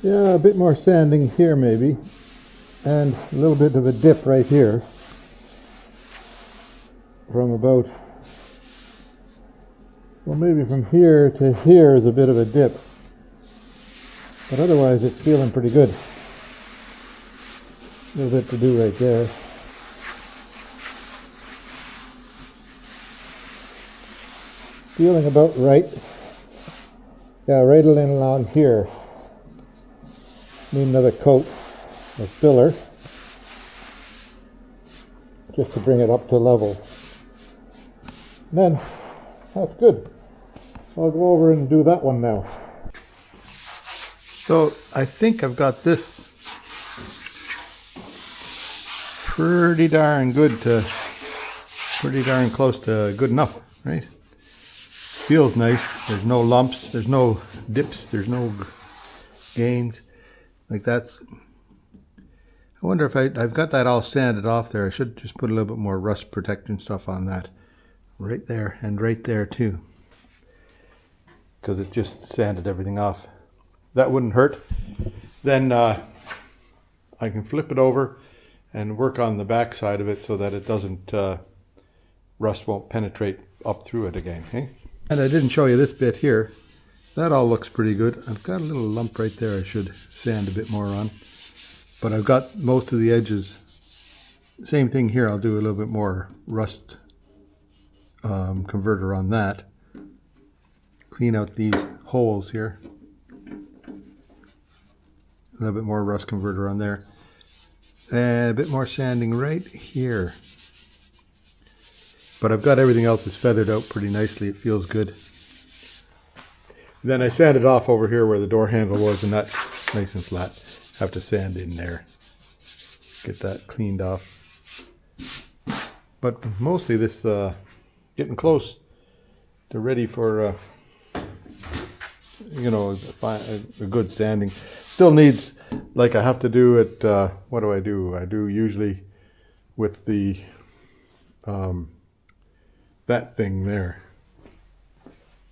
Yeah, a bit more sanding here maybe, and a little bit of a dip right here. From about, well, maybe from here to here is a bit of a dip. But otherwise it's feeling pretty good. A little bit to do right there. Feeling about right. Yeah, right along here. Need another coat of filler just to bring it up to level. And then that's good. I'll go over and do that one now. So I think I've got this pretty darn good to pretty darn close to good enough, right? Feels nice. There's no lumps, there's no dips, there's no gains. Like that's, I wonder if I've got that all sanded off there. I should just put a little bit more rust protection stuff on that. Right there and right there too. Because it just sanded everything off. That wouldn't hurt. Then I can flip it over and work on the back side of it so that it doesn't, rust won't penetrate up through it again. Okay? And I didn't show you this bit here. That all looks pretty good. I've got a little lump right there I should sand a bit more on. But I've got most of the edges. Same thing here, I'll do a little bit more rust converter on that. clean out these holes here. A little bit more rust converter on there. And a bit more sanding right here. But I've got everything else is feathered out pretty nicely. It feels good. Then I sanded off over here where the door handle was, and that's nice and flat. Have to sand in there. Get that cleaned off. But mostly this getting close to ready for you know, a good sanding. Still needs, like I have to do it, what do? I do usually with the that thing there.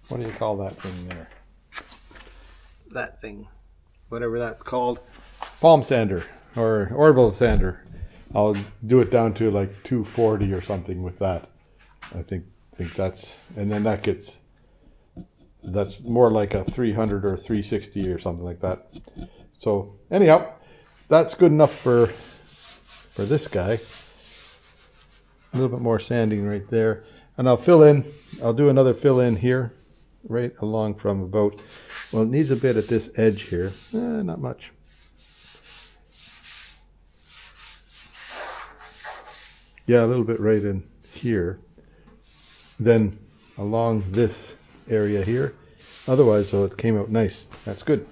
What do you call that thing there? That thing, whatever that's called, palm sander or orbital sander. I'll do it down to like 240 or something with that. I think that's, and then that's more like a 300 or 360 or something like that. So anyhow, that's good enough for this guy. A little bit more sanding right there, and I'll do another fill in here, right along from about, well, it needs a bit at this edge here, not much. Yeah, a little bit right in here. Then along this area here. Otherwise, so it came out nice. That's good.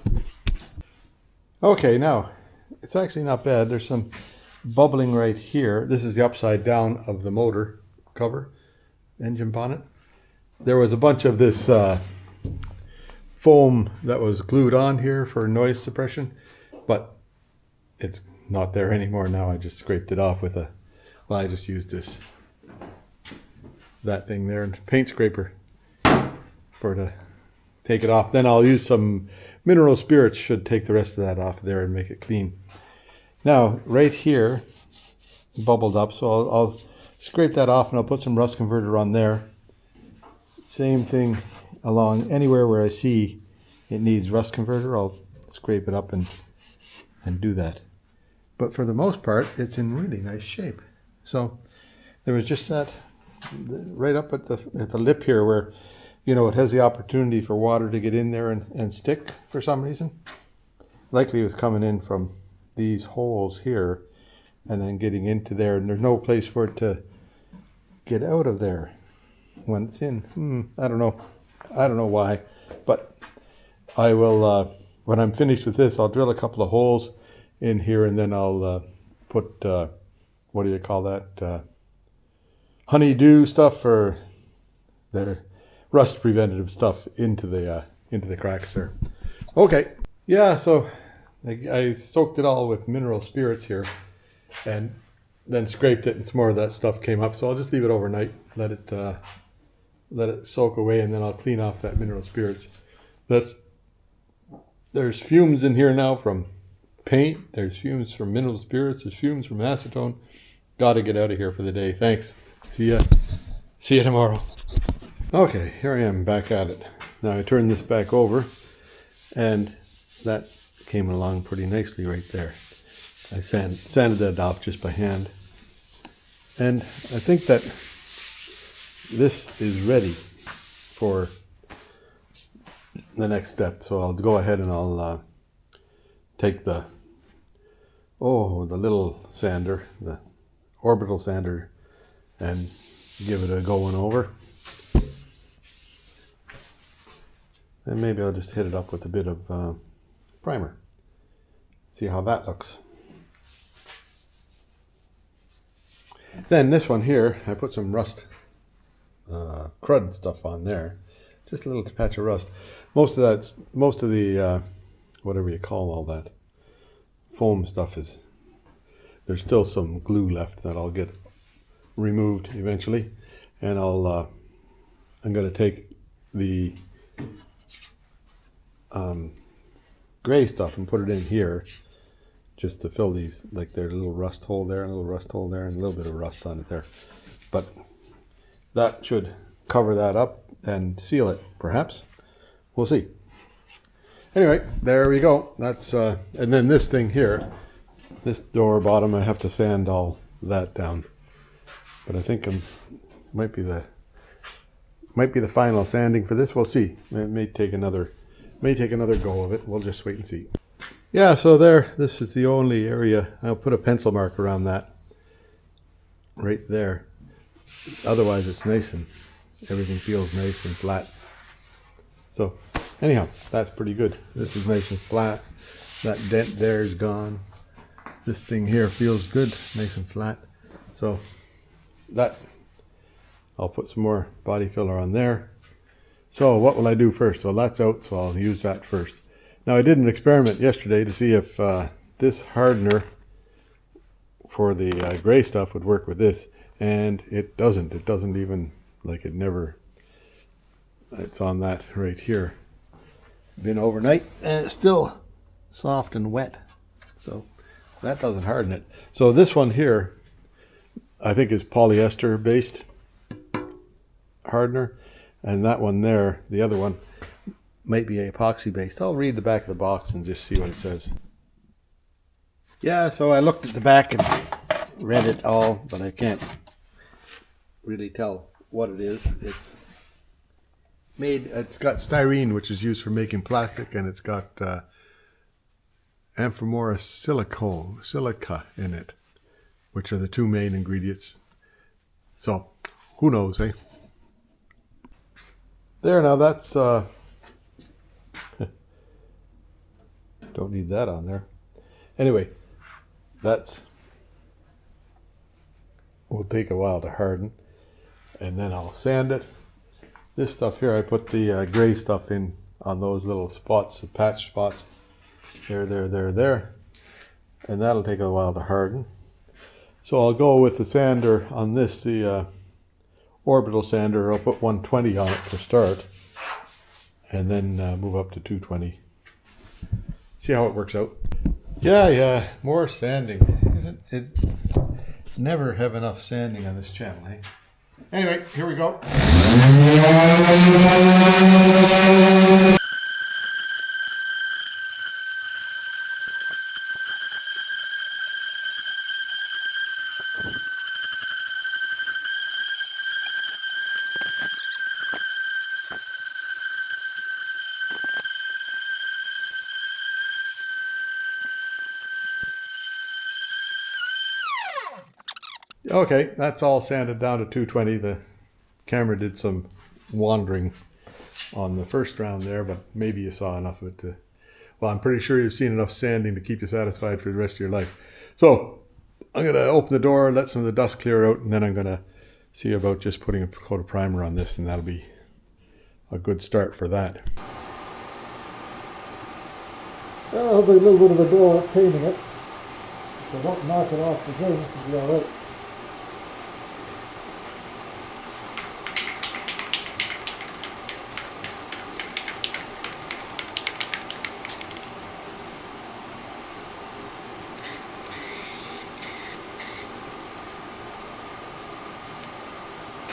Okay, now, it's actually not bad. There's some bubbling right here. This is the upside down of the motor cover, engine bonnet. There was a bunch of this foam that was glued on here for noise suppression, but it's not there anymore now. I just scraped it off with I just used that thing there, and paint scraper to take it off. Then I'll use some mineral spirits, should take the rest of that off there and make it clean. Now, right here, bubbled up, so I'll scrape that off and I'll put some rust converter on there. Same thing along anywhere where I see it needs rust converter, I'll scrape it up and do that. But for the most part, it's in really nice shape. So there was just that right up at the lip here where, you know, it has the opportunity for water to get in there and stick for some reason. Likely it was coming in from these holes here and then getting into there, and there's no place for it to get out of there when it's in. I don't know why, but I will, when I'm finished with this, I'll drill a couple of holes in here, and then I'll put, what do you call that, honeydew stuff, or the rust preventative stuff into the cracks there. Okay, yeah, so I soaked it all with mineral spirits here and then scraped it, and some more of that stuff came up. So I'll just leave it overnight, let it soak away, and then I'll clean off that mineral spirits. There's fumes in here now from paint, there's fumes from mineral spirits, there's fumes from acetone. Gotta get out of here for the day. Thanks. See ya tomorrow. Okay, here I am back at it. Now I turn this back over, and that came along pretty nicely right there. I sanded that off just by hand. And I think that this is ready for the next step. So I'll go ahead and I'll take the little sander, the orbital sander, and give it a going over. And maybe I'll just hit it up with a bit of primer. See how that looks. Then this one here, I put some rust crud stuff on there. Just a little patch of rust. Most of the whatever you call all that foam stuff is, there's still some glue left that I'll get removed eventually, and I'm going to take the gray stuff and put it in here just to fill these, like there's a little rust hole there, and a little rust hole there, and a little bit of rust on it there. But that should cover that up and seal it, perhaps. We'll see. Anyway, there we go. That's and then this thing here, this door bottom, I have to sand all that down. But I think it might might be the final sanding for this. We'll see. It may take another go of it. We'll just wait and see. Yeah, so there, this is the only area. I'll put a pencil mark around that right there. Otherwise it's nice and everything feels nice and flat. So anyhow, that's pretty good. This is nice and flat. That dent there is gone. This thing here feels good, nice and flat. So that, I'll put some more body filler on there. So what will I do first? Well, that's out, so I'll use that first. Now I did an experiment yesterday to see if this hardener for the gray stuff would work with this, and it doesn't. It doesn't even, like, it never, it's on that right here. Been overnight and it's still soft and wet, so that doesn't harden it. So this one here I think is polyester based hardener, and that one there, the other one, might be epoxy based. I'll read the back of the box and just see what it says. Yeah, so I looked at the back and read it all, but I can't really tell what it is. It's got styrene, which is used for making plastic, and it's got amphimora silica in it, which are the two main ingredients. So who knows, eh? There, now that's don't need that on there. Anyway, that's will take a while to harden, and then I'll sand it. This stuff here, I put the gray stuff in on those little spots, the patch spots. There, and that'll take a while to harden. So I'll go with the sander on this, the orbital sander. I'll put 120 on it to start, and then move up to 220. See how it works out. Yeah, more sanding. Isn't it? Never have enough sanding on this channel, eh? Anyway, here we go. Okay, that's all sanded down to 220. The camera did some wandering on the first round there, but maybe you saw enough of it to, well, I'm pretty sure you've seen enough sanding to keep you satisfied for the rest of your life. So I'm going to open the door, let some of the dust clear out, and then I'm going to see about just putting a coat of primer on this, and that'll be a good start for that. I'll have a little bit of a go at painting it. If I don't knock it off the thing, it'll be alright.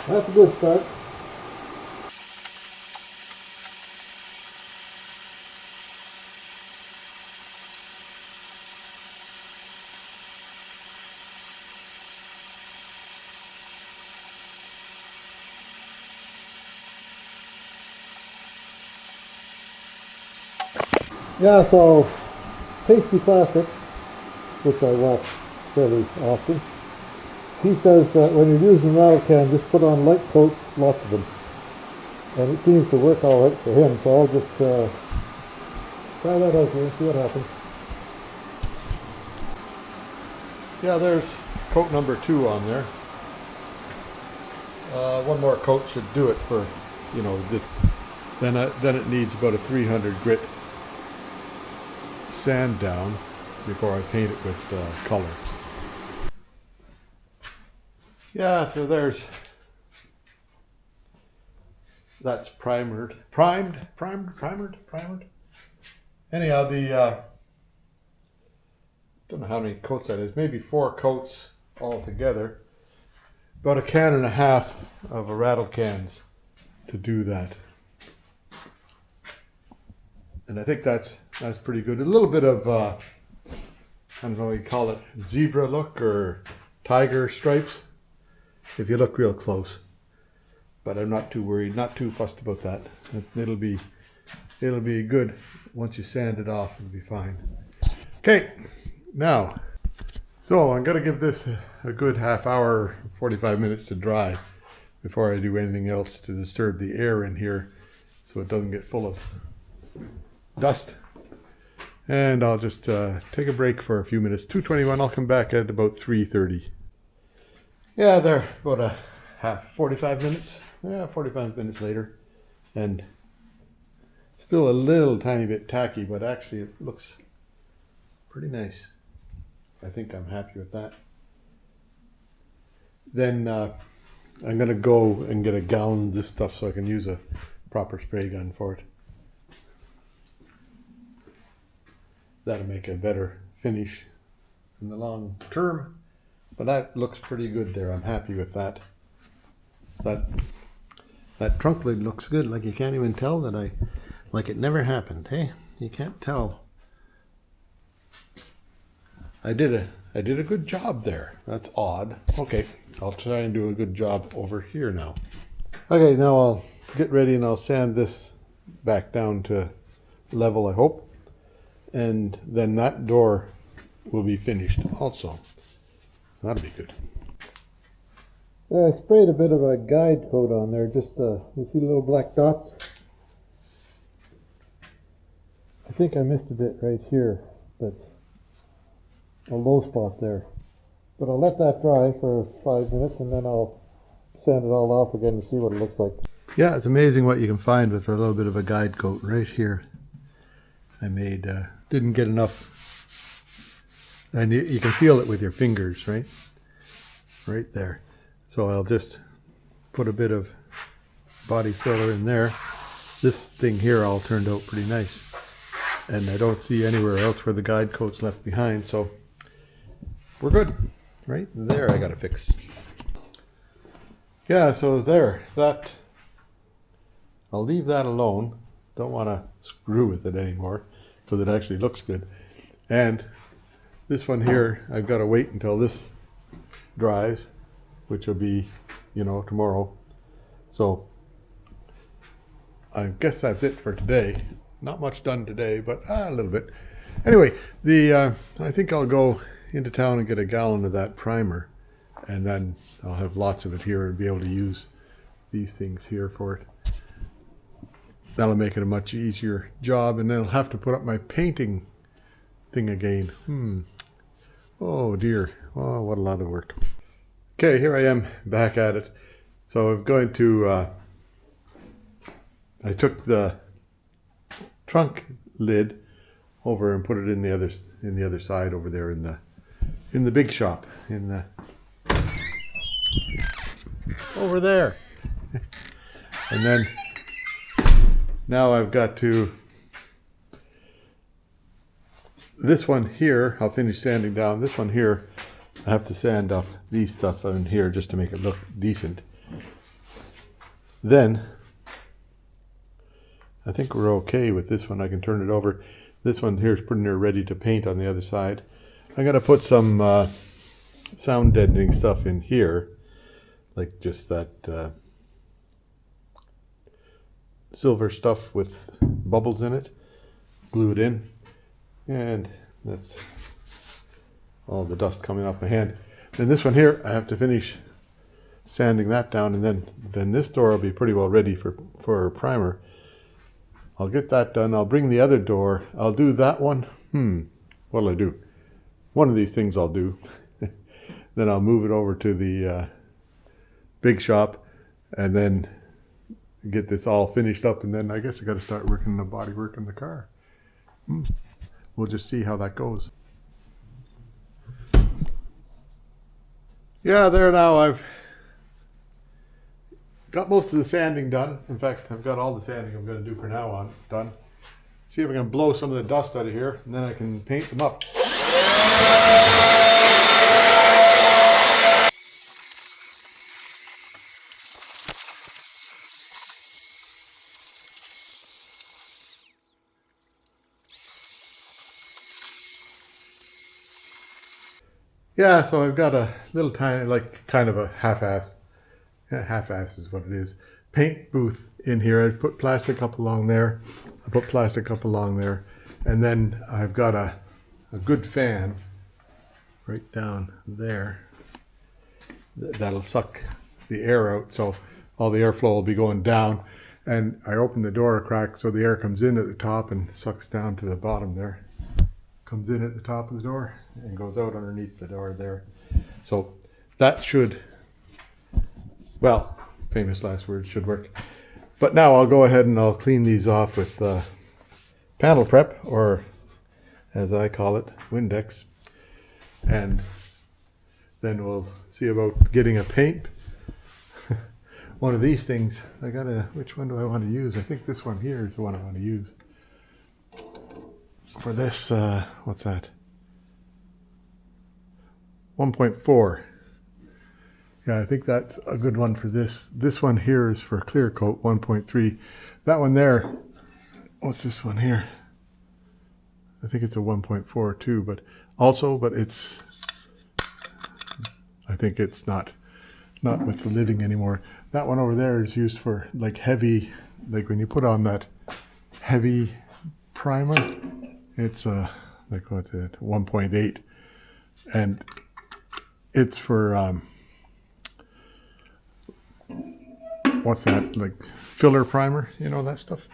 That's a good start. Yeah, so Pasty Classics, which I watch fairly often, he says that when you're using rattle can, just put on light coats, lots of them. And it seems to work all right for him, so I'll just try that out here and see what happens. Yeah, there's coat number 2 on there. One more coat should do it for, you know, then it needs about a 300 grit sand down before I paint it with color. Yeah, so that's primed. Anyhow, the don't know how many coats that is, maybe 4 coats altogether. About a can and a half of a rattle cans to do that. And I think that's pretty good. A little bit of I don't know what you call it, zebra look or tiger stripes, if you look real close. but I'm not too worried, not too fussed about that. It'll be good. Once you sand it off, it'll be fine. Okay, now, so I'm gonna give this a good half hour, 45 minutes to dry before I do anything else to disturb the air in here so it doesn't get full of dust. And I'll just take a break for a few minutes. 2:21, I'll come back at about 3:30. Yeah, there, about 45 minutes. Yeah, 45 minutes later. And still a little tiny bit tacky, but actually it looks pretty nice. I think I'm happy with that. Then I'm going to go and get a gallon of this stuff so I can use a proper spray gun for it. That'll make a better finish in the long term. But that looks pretty good there. I'm happy with that. That trunk lid looks good. Like you can't even tell that like it never happened. Hey, you can't tell. I did a good job there. That's odd. Okay, I'll try and do a good job over here now. Okay, now I'll get ready and I'll sand this back down to level, I hope. And then that door will be finished also. That'll be good. I sprayed a bit of a guide coat on there, just you see the little black dots? I think I missed a bit right here. That's a low spot there. But I'll let that dry for 5 minutes and then I'll sand it all off again and see what it looks like. Yeah, it's amazing what you can find with a little bit of a guide coat right here. I made, didn't get enough, and you can feel it with your fingers, right? Right there. So I'll just put a bit of body filler in there. This thing here all turned out pretty nice. And I don't see anywhere else where the guide coat's left behind, so we're good. Right there I gotta fix. Yeah, so there, that, I'll leave that alone. Don't want to screw with it anymore because it actually looks good. And this one here, I've got to wait until this dries, which will be, tomorrow. So I guess that's it for today. Not much done today, but a little bit. Anyway, I think I'll go into town and get a gallon of that primer, and then I'll have lots of it here and be able to use these things here for it. That'll make it a much easier job, and then I'll have to put up my painting thing again. Oh dear. Oh, what a lot of work. Okay, here I am back at it. So I'm going to, I took the trunk lid over and put it in the other side over there in the big shop, over there. And then now I've got to, this one here, I'll finish sanding down. This one here, I have to sand up these stuff in here just to make it look decent. Then, I think we're okay with this one. I can turn it over. This one here is pretty near ready to paint on the other side. I'm going to put some sound deadening stuff in here, like just that silver stuff with bubbles in it, glue it in, and that's all the dust coming off my hand. Then this one here, I have to finish sanding that down, and then this door will be pretty well ready for a primer. I'll get that done. I'll bring the other door. I'll do that one. What'll I do? One of these things I'll do. Then I'll move it over to the big shop, and then get this all finished up, and then I guess I got to start working the bodywork in the car. We'll just see how that goes. Yeah, there now. I've got most of the sanding done. In fact, I've got all the sanding I'm going to do for now on done. See if I can blow some of the dust out of here, and then I can paint them up. Yeah, so I've got a little tiny, like kind of a half-ass is what it is, paint booth in here. I put plastic up along there. I put plastic up along there. And then I've got a good fan right down there that'll suck the air out. So all the airflow will be going down. And I open the door a crack so the air comes in at the top and sucks down to the bottom there. Comes in at the top of the door and goes out underneath the door there. So that should, well, famous last words, should work. But now I'll go ahead and I'll clean these off with panel prep, or as I call it, Windex. And then we'll see about getting a paint. One of these things, which one do I want to use? I think this one here is the one I want to use. For this, what's that? 1.4. Yeah, I think that's a good one for this. This one here is for clear coat, 1.3. That one there, what's this one here? I think it's a 1.4 too, but it's, I think it's not with the living anymore. That one over there is used for like heavy, like when you put on that heavy primer, it's like what's it, 1.8, and it's for what's that, like filler primer, you know, that stuff.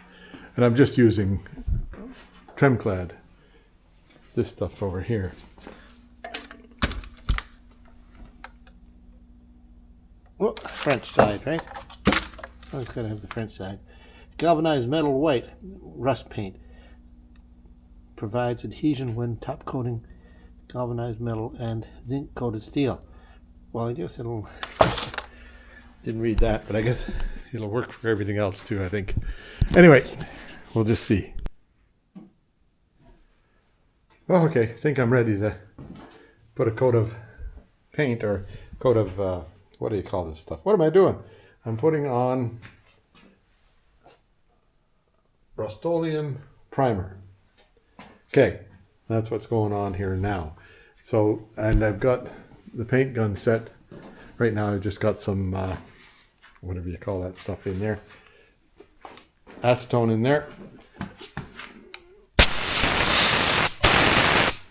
And I'm just using Tremclad, this stuff over here. Well, French side, right? Oh, it's gotta have the French side. Galvanized metal white rust paint provides adhesion when top coating galvanized metal and zinc coated steel. Well, I guess it'll, didn't read that, but I guess it'll work for everything else too, I think. Anyway, we'll just see. Well, okay, I think I'm ready to put a coat of paint, or coat of, what do you call this stuff? What am I doing? I'm putting on Rust-Oleum primer. Okay, that's what's going on here now. So, and I've got the paint gun set. Right now I've just got some, whatever you call that stuff in there. Acetone in there.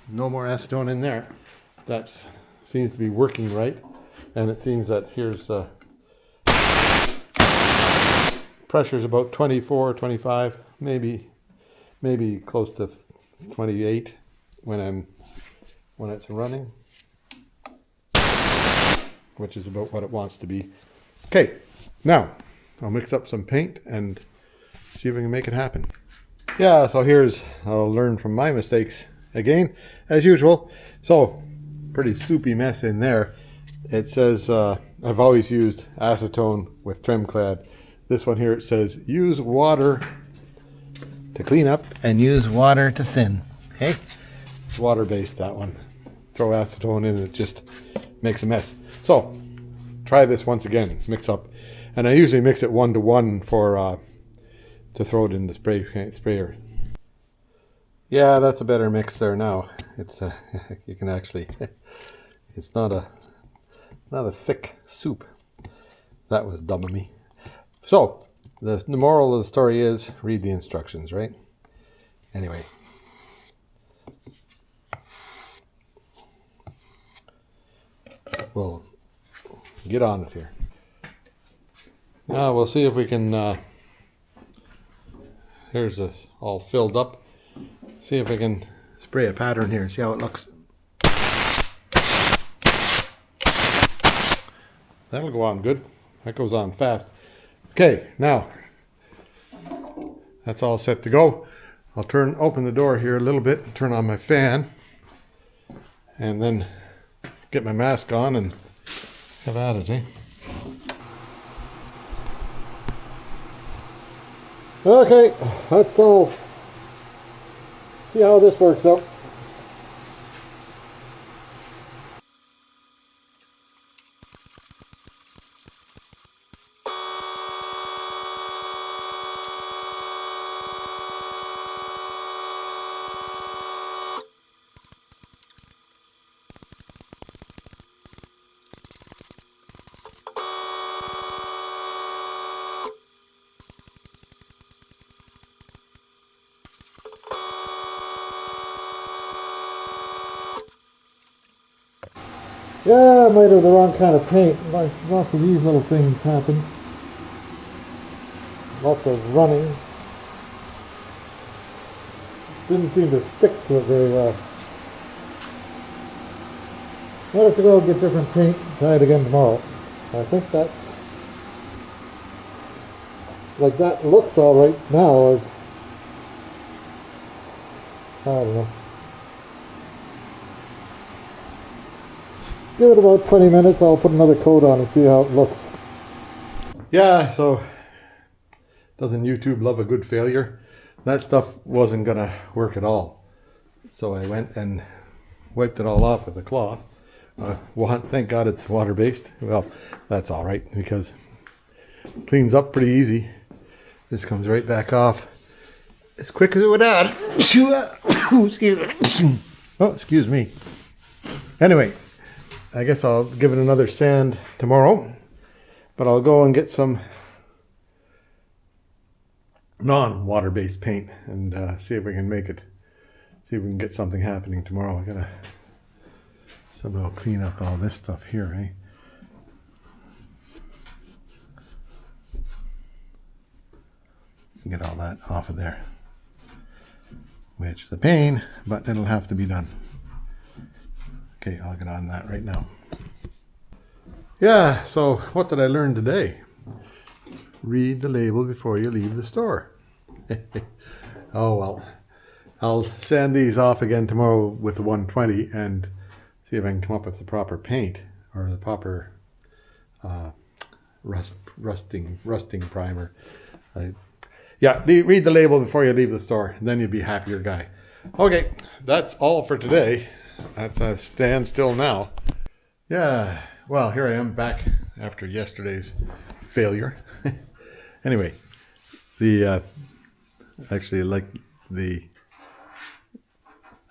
No more acetone in there. That seems to be working right. And it seems that here's pressure's about 24, 25, maybe close to 28 when it's running, which is about what it wants to be. Okay, now I'll mix up some paint and see if we can make it happen. Yeah, so I'll learn from my mistakes again, as usual. So, pretty soupy mess in there. It says, I've always used acetone with Tremclad. This one here, it says, use water to clean up and use water to thin. Okay? It's water-based, that one. Throw acetone in and it just makes a mess. So, try this once again, mix up. And I usually mix it 1-to-1 for, to throw it in the sprayer. Yeah, that's a better mix there now. It's, you can actually, it's not a thick soup. That was dumb of me. So, the moral of the story is, read the instructions, right? Anyway. We'll get on it here. Now we'll see if we can, here's this all filled up. See if we can spray a pattern here, see how it looks. That'll go on good. That goes on fast. Okay, now that's all set to go. I'll open the door here a little bit, turn on my fan, and then get my mask on and have at it, eh? Okay, let's all see how this works out. Yeah, I might have the wrong kind of paint. Like, lots of these little things happen. Lots of running. Didn't seem to stick to it very well. I'll have to go get different paint and try it again tomorrow. I think that's... like, that looks alright now. I don't know. Give it about 20 minutes, I'll put another coat on and see how it looks. Yeah, so doesn't YouTube love a good failure? That stuff wasn't gonna work at all. So I went and wiped it all off with a cloth. Thank God it's water-based. Well, that's all right because it cleans up pretty easy. This comes right back off as quick as it would add. Oh, excuse me. Anyway, I guess I'll give it another sand tomorrow, but I'll go and get some non-water-based paint and see if we can make it, see if we can get something happening tomorrow. I gotta somehow clean up all this stuff here, eh? Get all that off of there, which is a pain, but it'll have to be done. Okay, I'll get on that right now. Yeah, so what did I learn today? Read the label before you leave the store. Oh well, I'll sand these off again tomorrow with the 120 and see if I can come up with the proper paint or the proper rusting primer. Yeah, read the label before you leave the store, and then you'll be a happier guy. Okay, that's all for today. That's a standstill now. Yeah, well, here I am back after yesterday's failure. Anyway, I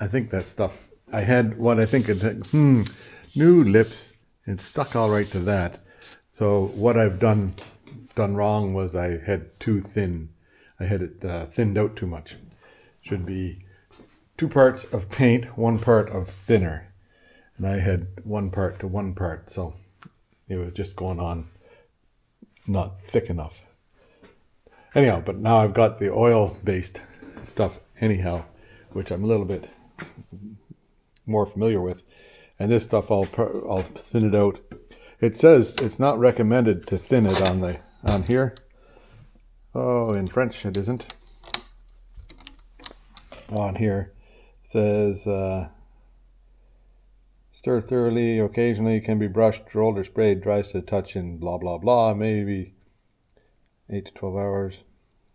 think that stuff, I had what I think is new lips. It stuck all right to that. So what I've done wrong was I had too thin. I had it thinned out too much. Should be 2 parts of paint, 1 part of thinner. And I had 1 part to 1 part, so it was just going on not thick enough. Anyhow, but now I've got the oil-based stuff anyhow, which I'm a little bit more familiar with. And this stuff I'll thin it out. It says it's not recommended to thin it on here. Oh, in French it isn't. On here it says stir thoroughly, occasionally can be brushed, rolled or sprayed, dries to the touch in blah blah blah, maybe 8 to 12 hours.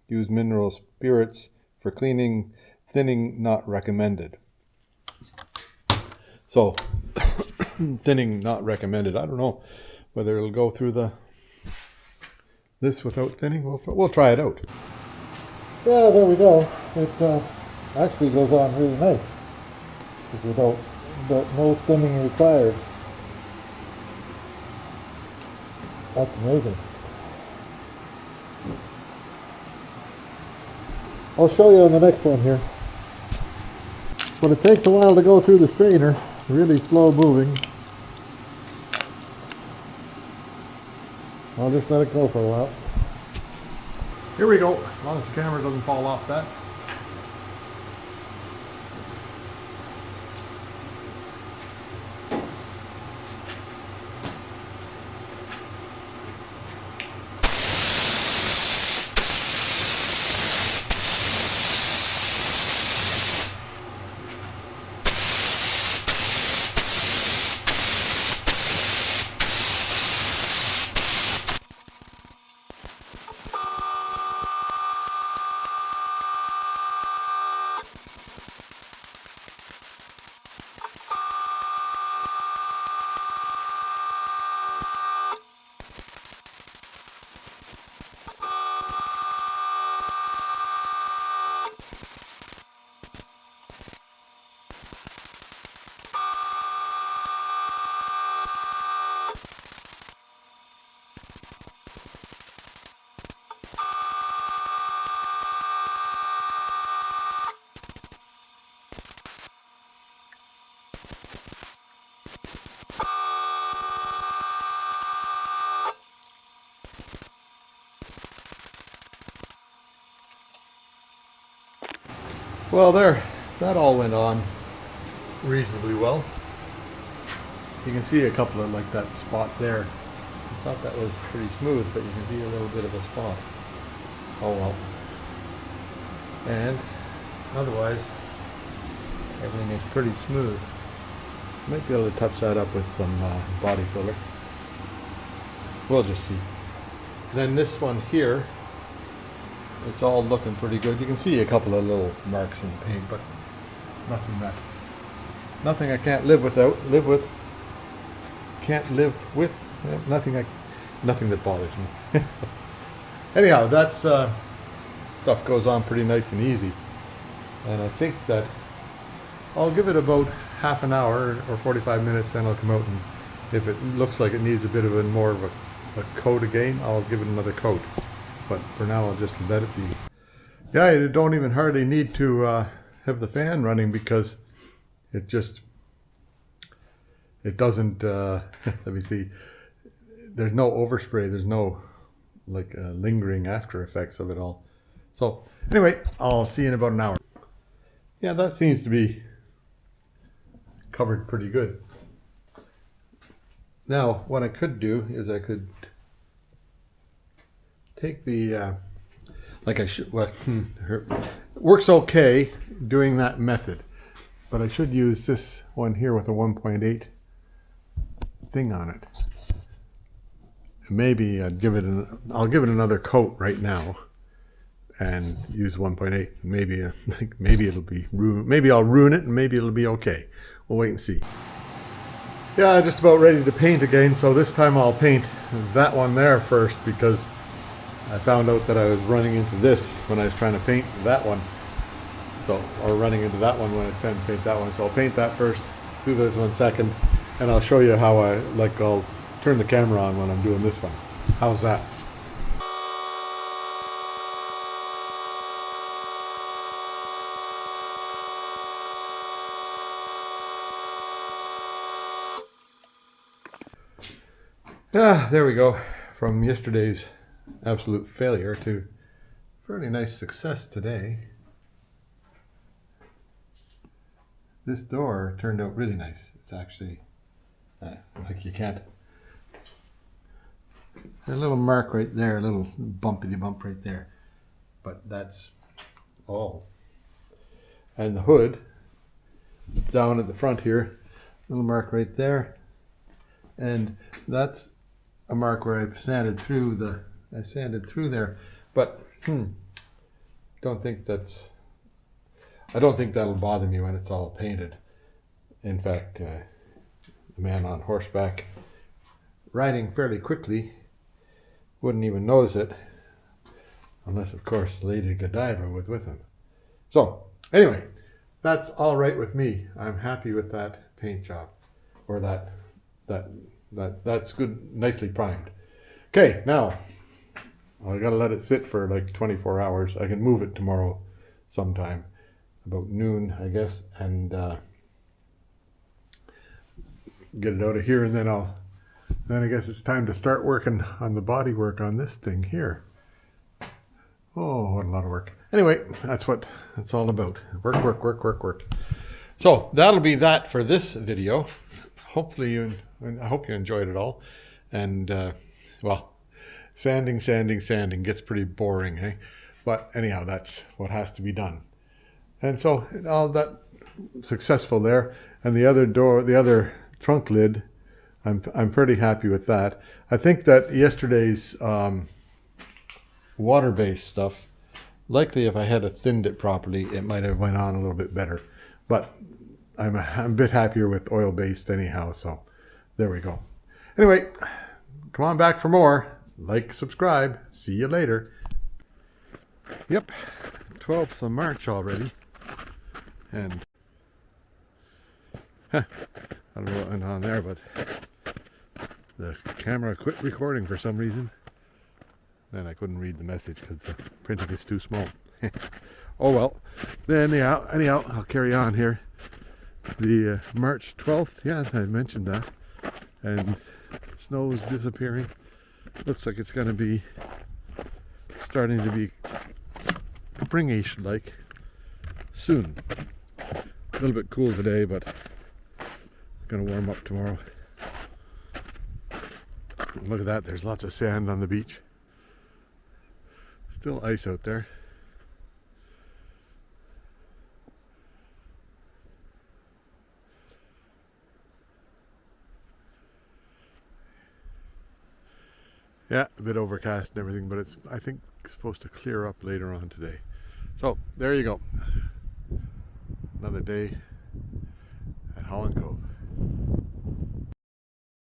Use mineral spirits for cleaning, thinning not recommended. So thinning not recommended. I don't know whether it'll go through this without thinning. We'll try it out. Yeah, there we go. It actually goes on really nice without no thinning required. That's amazing. I'll show you on the next one here. But it takes a while to go through the strainer. Really slow moving. I'll just let it go for a while. Here we go, as long as the camera doesn't fall off that. Well, there, that all went on reasonably well. You can see a couple of, like that spot there. I thought that was pretty smooth, but you can see a little bit of a spot. Oh well. And otherwise, everything is pretty smooth. Might be able to touch that up with some body filler. We'll just see. Then this one here, it's all looking pretty good. You can see a couple of little marks in the paint, but nothing I can't live with. Can't live with. Nothing that bothers me. Anyhow, that's stuff goes on pretty nice and easy, and I think that I'll give it about half an hour or 45 minutes, then I'll come out, and if it looks like it needs a bit of more of a coat again, I'll give it another coat. But for now, I'll just let it be. Yeah, you don't even hardly need to have the fan running, because it doesn't, let me see, there's no overspray, there's no like lingering after effects of it all. So anyway, I'll see you in about an hour. Yeah, that seems to be covered pretty good. Now, what I could do is I could take the, like I should, well, works okay doing that method, but I should use this one here with a 1.8 thing on it. Maybe I'll give it another coat right now and use 1.8. Maybe it'll be ruined. Maybe I'll ruin it, and maybe it'll be okay. We'll wait and see. Yeah, just about ready to paint again, so this time I'll paint that one there first, because I found out that I was running into this when I was trying to paint that one. So, or running into that one when I was trying to paint that one. So I'll paint that first, do this one second, and I'll show you how I'll turn the camera on when I'm doing this one. How's that? Yeah, there we go. From yesterday's absolute failure to fairly nice success today. This door turned out really nice. It's actually like you can't. A little mark right there, a little bumpity bump right there, but that's all. And the hood down at the front here, little mark right there, and that's a mark where I've sanded through there, but I don't think that'll bother me when it's all painted. In fact, the man on horseback riding fairly quickly wouldn't even notice it, unless of course Lady Godiva was with him. So anyway, that's all right with me. I'm happy with that paint job, or that's good, nicely primed. Okay, now I gotta let it sit for like 24 hours. I can move it tomorrow sometime, about noon, I guess, and get it out of here, and then I guess it's time to start working on the body work on this thing here. Oh, what a lot of work. Anyway, that's what it's all about. Work. So that'll be that for this video. Hopefully I hope you enjoyed it all. And well, sanding gets pretty boring, eh? But anyhow, that's what has to be done. And so all that successful there. And the other trunk lid, I'm pretty happy with that. I think that yesterday's water-based stuff, likely if I had thinned it properly, it might have went on a little bit better. But I'm a bit happier with oil-based anyhow, so there we go. Anyway, come on back for more. Like, subscribe. See you later. Yep, 12th of March already. And I don't know what went on there, but the camera quit recording for some reason. Then I couldn't read the message because the printing is too small. Oh well. Then anyhow, I'll carry on here. The March 12th, yeah, I mentioned that. And snow is disappearing. Looks like it's going to be starting to be springish like. soon. A little bit cool today, but it's going to warm up tomorrow. Look at that, there's lots of sand on the beach. Still ice out there. Yeah, a bit overcast and everything, but it's, I think, supposed to clear up later on today. So, there you go. Another day at Holland Cove.